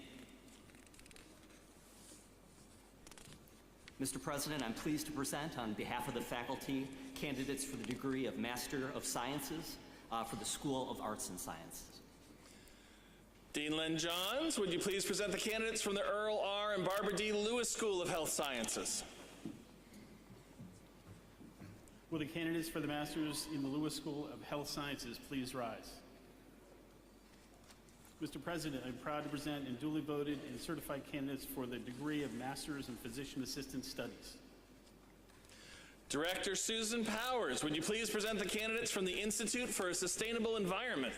Mr. President, I'm pleased to present on behalf of the faculty candidates for the degree of Master of Sciences for the School of Arts and Sciences. Dean Len Johns, would you please present the candidates from the Earl R. and Barbara D. Lewis School of Health Sciences? Will the candidates for the Masters in the Lewis School of Health Sciences please rise? Mr. President, I'm proud to present and duly voted and certified candidates for the degree of Masters in Physician Assistant Studies. Director Susan Powers, would you please present the candidates from the Institute for a Sustainable Environment?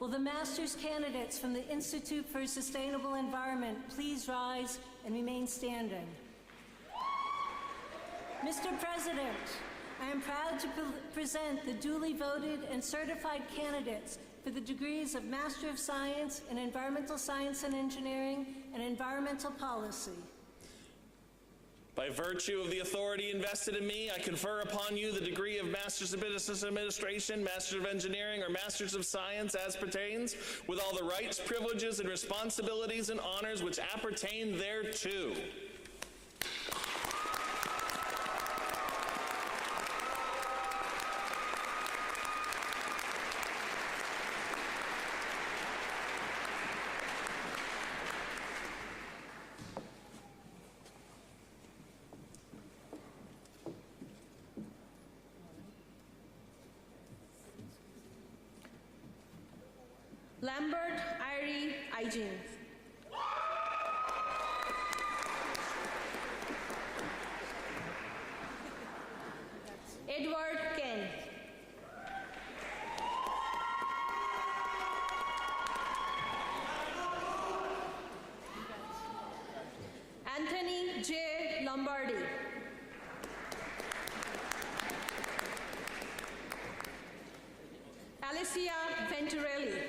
Will the master's candidates from the Institute for Sustainable Environment please rise and remain standing? Mr. President, I am proud to present the duly voted and certified candidates for the degrees of Master of Science in Environmental Science and Engineering and Environmental Policy. By virtue of the authority invested in me, I confer upon you the degree of Master's of Business Administration, Master of Engineering, or Masters of Science as pertains, with all the rights, privileges, and responsibilities and honors which appertain thereto. Lambert Irie Aijin. Edward Ken. Anthony J. Lombardi. Alicia Venturelli.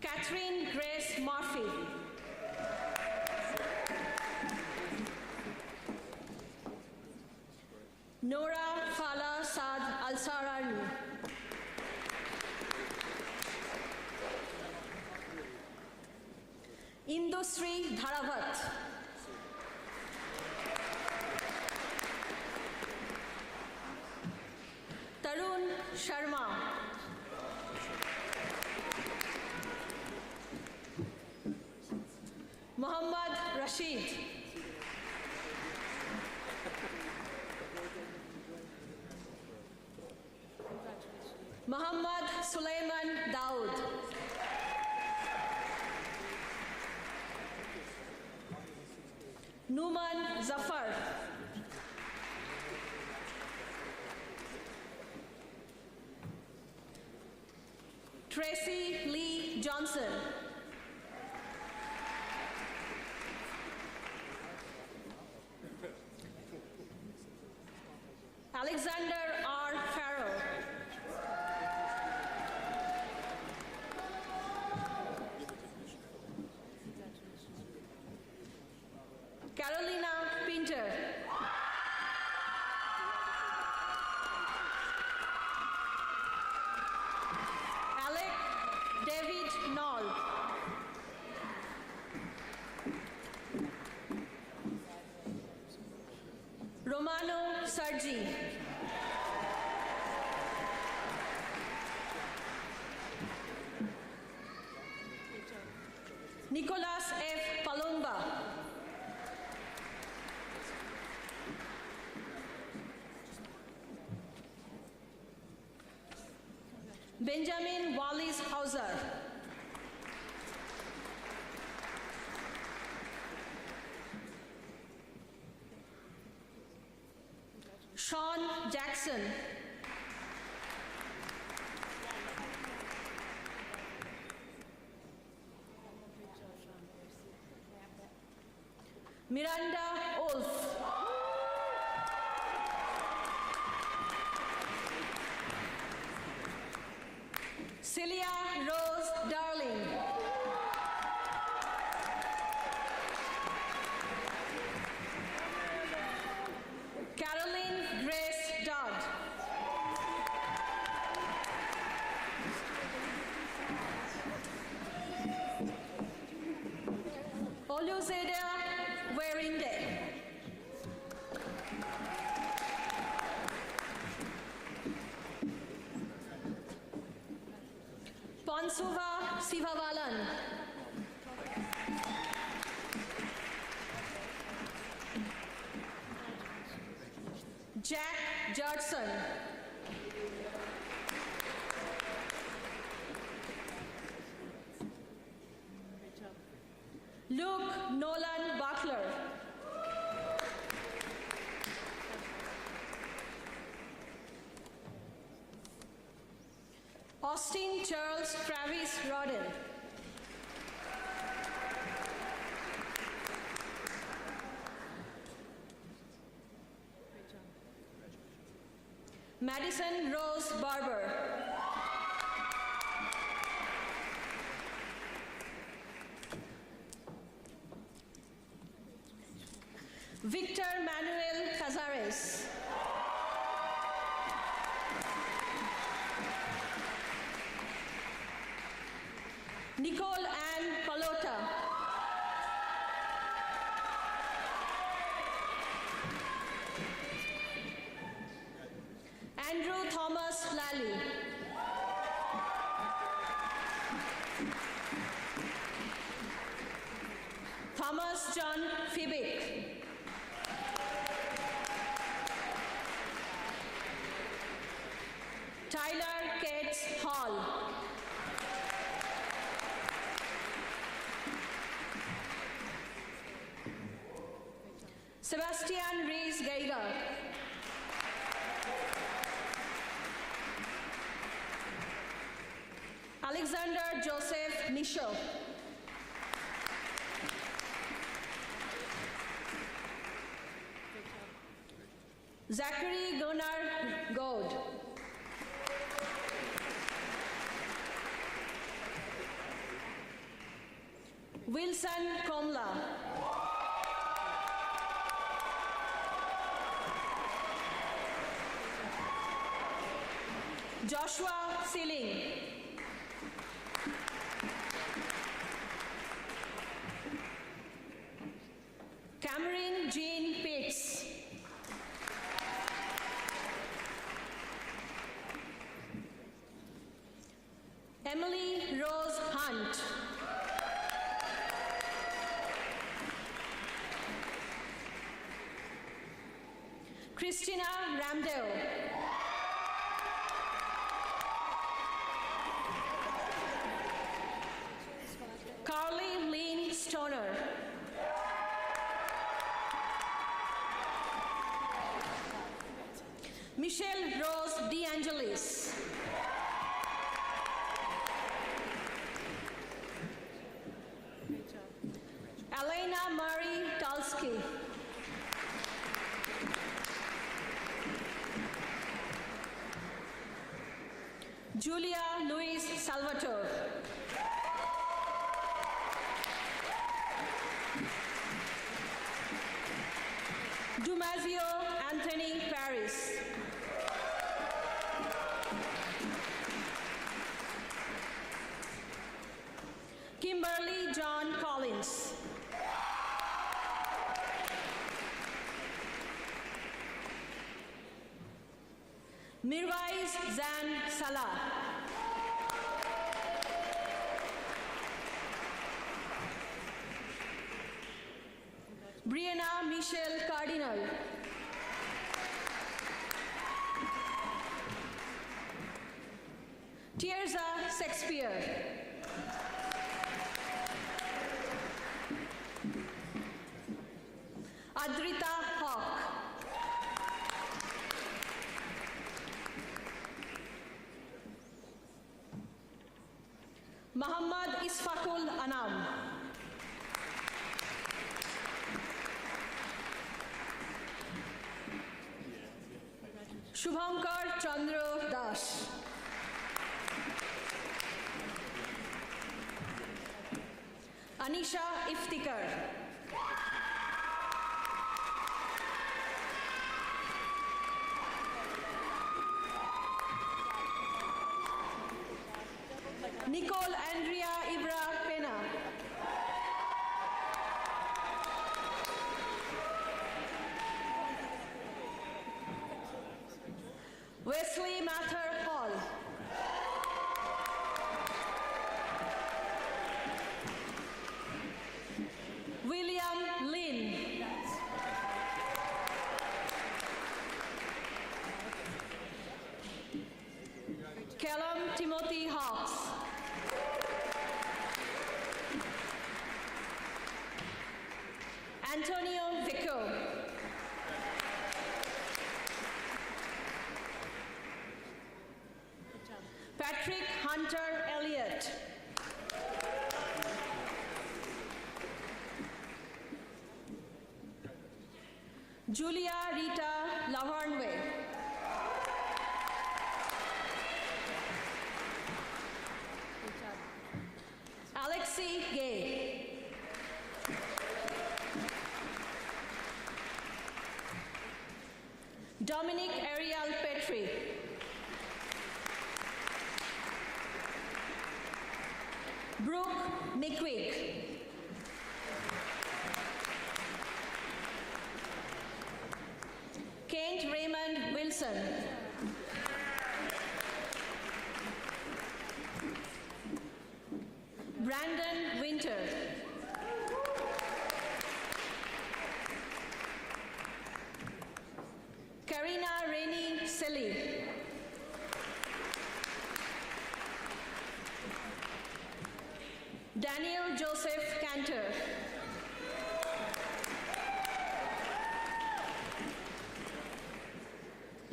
Catherine Grace Murphy. Nora Fala Saad Al-Sarari. Indusri Dharavat. Tarun Sharma. Muhammad Rashid. Muhammad Sulaiman Daud. Numan Zafar. Tracy Lee Johnson. Alexander R. Farrell. Carolina Pinter. Alec David Knoll. Romano Sargi. Nicolas F. Palumba. Benjamin Wallis Hauser. Sean Jackson. Miranda Olf. Celia Rose Darling. Caroline Grace Dodd. Oluzeda Werinde. Ponsuva Sivavalan. Jack Judson. Luke Nolan Butler. Austin Charles Travis Rodden. Madison Rose Barber. Victor Manuel Cazares. Nicole Ann Palota. Andrew Thomas Lally. Thomas John Fibick. Tyler Cates Hall. Sebastian Rees Geiger. Alexander Joseph Nisho. Zachary Gunnar Goad. Wilson Komla. Joshua Sealing. Cameron Jean Pitts. Emily Rose Hunt. Christina Ramdale. Carly Lynn Stoner. Michelle Rose DeAngelis. Elena Marie Talski. Julia Louise Salvatore. Dumazio Anthony Paris. Kimberly John Collins. Mirwais Zan Salah. Brianna Michelle Cardinal. Tierza Shakespeare. Adrita Hawk. Muhammad Isfakul Anam. Shubhankar Chandra Das. Anisha Iftikhar. Nicole Andrea Ibra Pena. Wesley Mather Hall. William Lin. Callum Timothy Hawks. Antonio Vico. Patrick Hunter Elliott. Julia Rita Lavarnway. Alexi Gay. Dominic Ariel Petrie. Brooke Mickwick. Kent Raymond Wilson. Brandon Winter. Karina Rainey Selly. Daniel Joseph Cantor.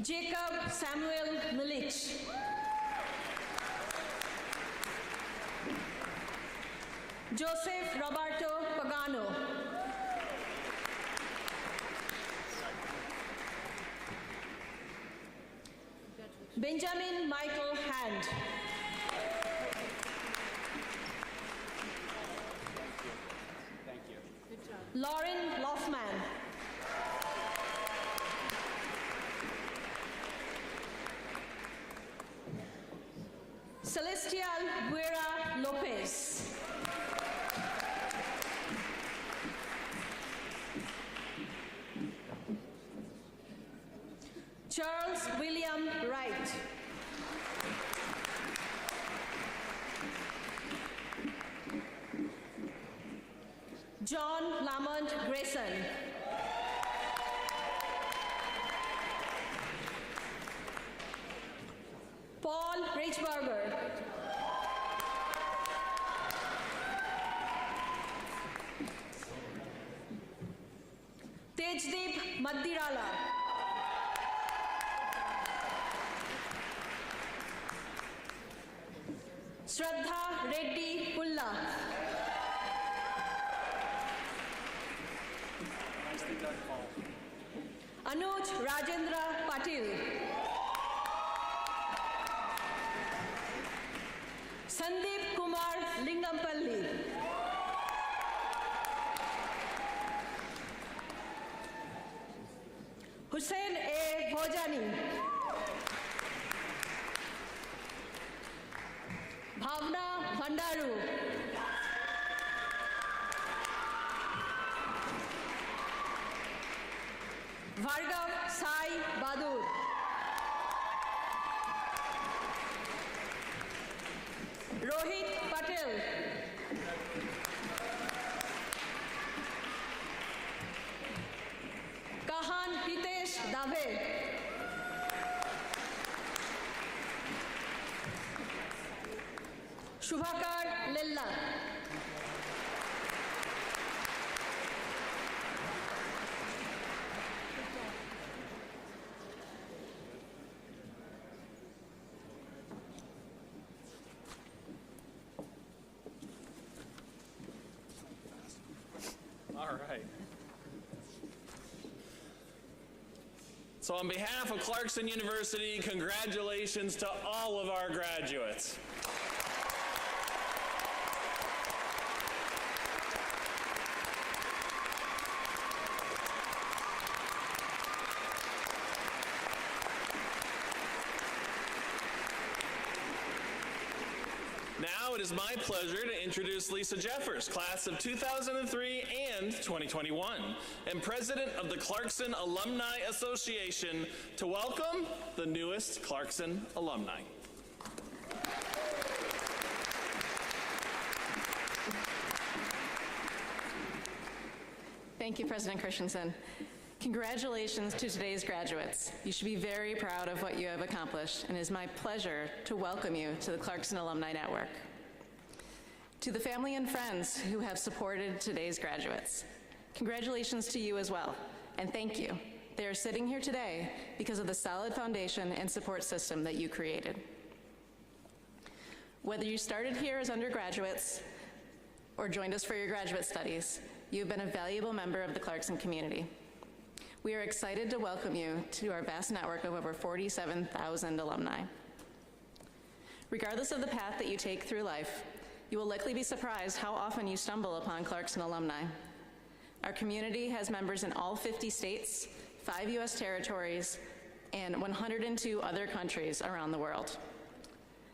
Jacob Samuel Milich. Joseph Roberto Pagano. Benjamin Michael Hand. Thank you. Good job. Lauren Loffman. Celestial Guerra Lopez. Charles William Wright. John Lamont Grayson. Paul Richbarger. Tejdeep Maddirala. Shraddha Reddy Pulla. Anuj Rajendra Patil. Sandeep Kumar Lingampalli. Hussein A. Bhojani. Bhavna Bhandaru. Bhargav Sai Badur. Rohit Patel. Kahan Hitesh Dave. Shubhakar Lella. All right. So on behalf of Clarkson University, congratulations to all of our graduates. Now it is my pleasure to introduce Lisa Jeffers, class of 2003 and 2021, and president of the Clarkson Alumni Association, to welcome the newest Clarkson alumni. Thank you, President Christensen. Congratulations to today's graduates. You should be very proud of what you have accomplished, and it is my pleasure to welcome you to the Clarkson Alumni Network. To the family and friends who have supported today's graduates, congratulations to you as well, and thank you. They are sitting here today because of the solid foundation and support system that you created. Whether you started here as undergraduates or joined us for your graduate studies, you've been a valuable member of the Clarkson community. We are excited to welcome you to our vast network of over 47,000 alumni. Regardless of the path that you take through life, you will likely be surprised how often you stumble upon Clarkson alumni. Our community has members in all 50 states, 5 U.S. territories, and 102 other countries around the world.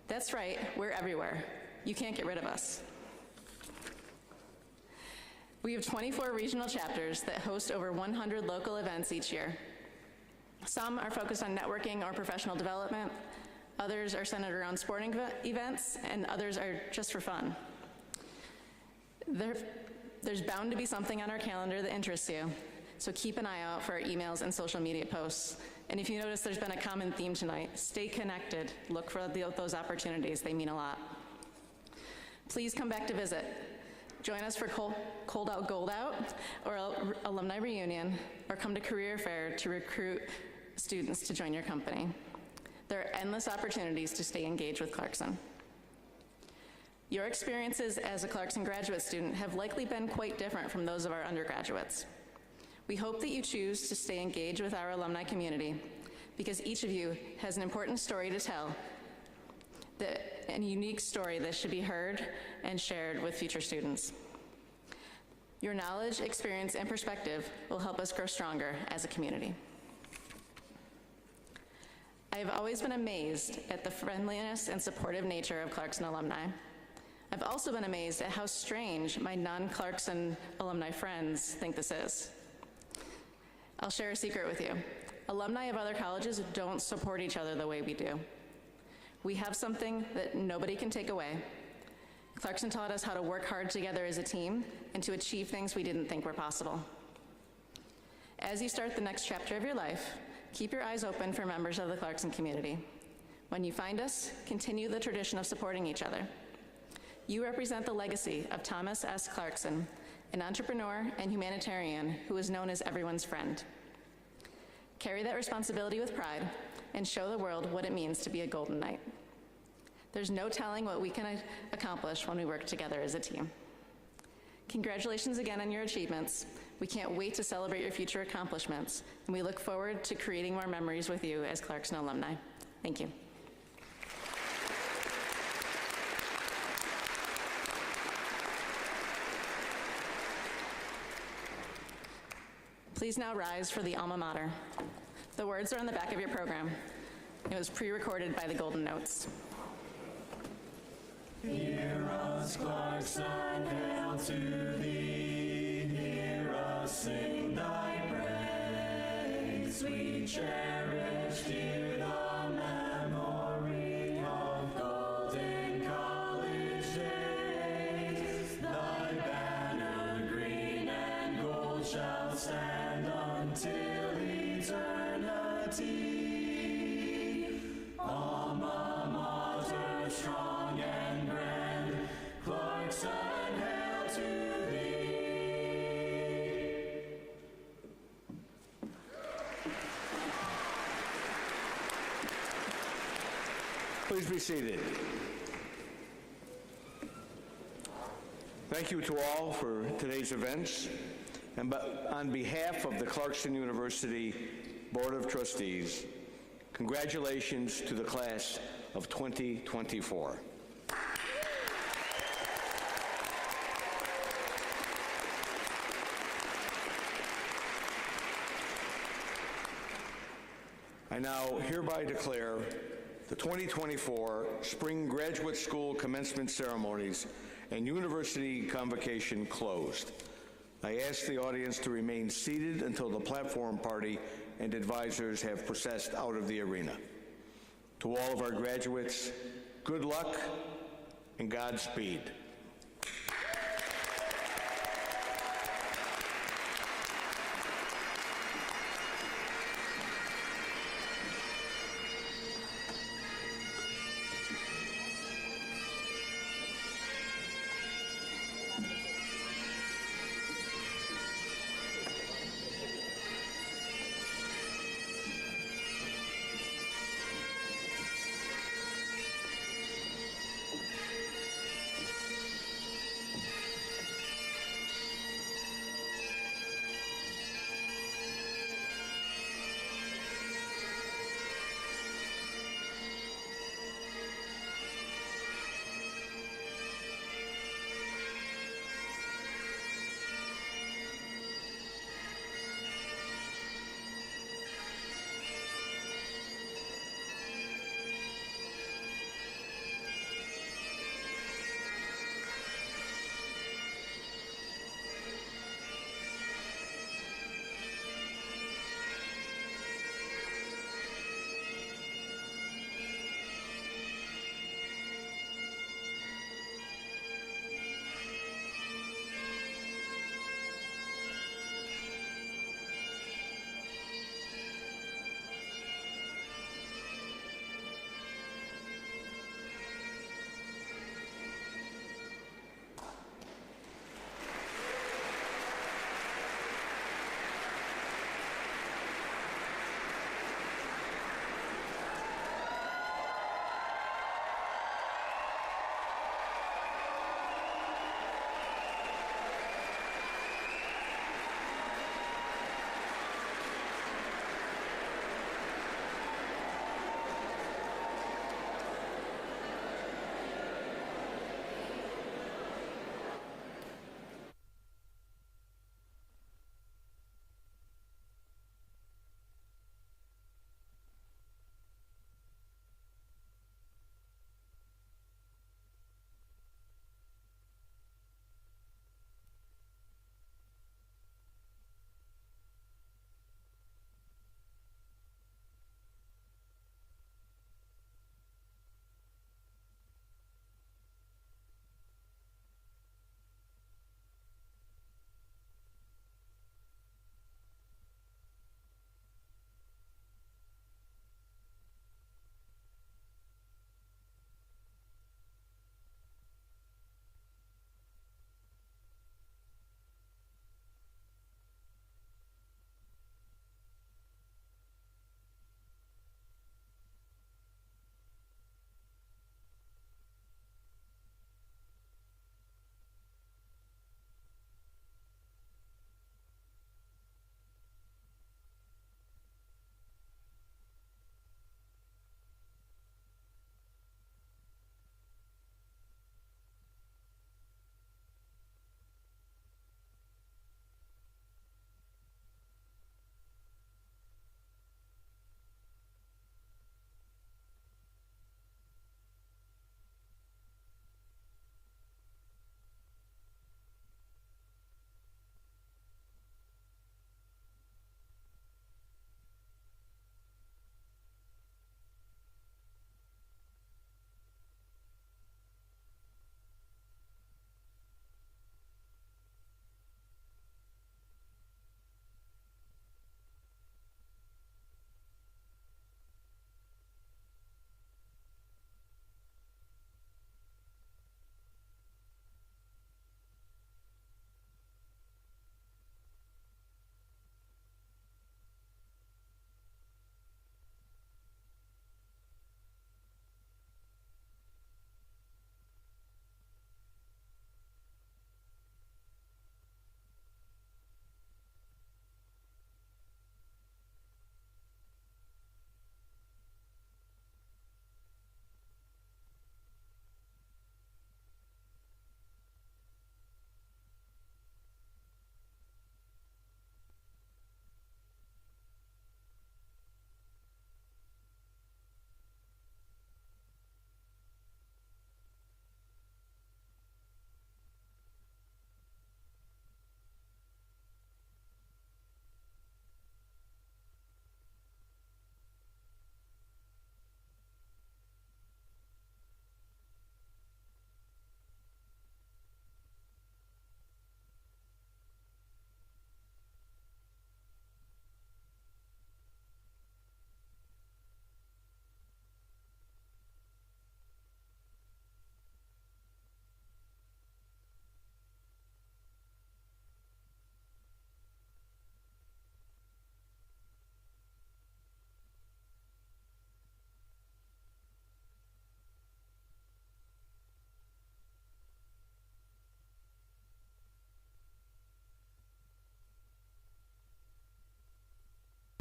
That's right, we're everywhere. You can't get rid of us. We have 24 regional chapters that host over 100 local events each year. Some are focused on networking or professional development, others are centered around sporting events, and others are just for fun. There's bound to be something on our calendar that interests you, so keep an eye out for our emails and social media posts. And if you notice there's been a common theme tonight, stay connected, look for those opportunities, they mean a lot. Please come back to visit. Join us for Cold Out Gold Out or Alumni Reunion, or come to Career Fair to recruit students to join your company. There are endless opportunities to stay engaged with Clarkson. Your experiences as a Clarkson graduate student have likely been quite different from those of our undergraduates. We hope that you choose to stay engaged with our alumni community, because each of you has an important story to tell, a unique story that should be heard and shared with future students. Your knowledge, experience, and perspective will help us grow stronger as a community. I have always been amazed at the friendliness and supportive nature of Clarkson alumni. I've also been amazed at how strange my non-Clarkson alumni friends think this is. I'll share a secret with you. Alumni of other colleges don't support each other the way we do. We have something that nobody can take away. Clarkson taught us how to work hard together as a team and to achieve things we didn't think were possible. As you start the next chapter of your life, keep your eyes open for members of the Clarkson community. When you find us, continue the tradition of supporting each other. You represent the legacy of Thomas S. Clarkson, an entrepreneur and humanitarian who is known as everyone's friend. Carry that responsibility with pride and show the world what it means to be a Golden Knight. There's no telling what we can accomplish when we work together as a team. Congratulations again on your achievements. We can't wait to celebrate your future accomplishments, and we look forward to creating more memories with you as Clarkson alumni. Thank you. Please now rise for the alma mater. The words are on the back of your program. It was pre-recorded by the Golden Notes. Hear us, Clarkson, hail to thee. Hear us sing thy praise. We cherish dear the memory of golden college days. Thy banner green and gold shall stand until eternity. Alma mater strong and grand, Clarkson, hail to thee. Please be seated. Thank you to all for today's events. And on behalf of the Clarkson University Board of Trustees, congratulations to the class of 2024. I now hereby declare the 2024 Spring Graduate School Commencement Ceremonies and University Convocation closed. I ask the audience to remain seated until the platform party and advisors have processed out of the arena. To all of our graduates, good luck and Godspeed.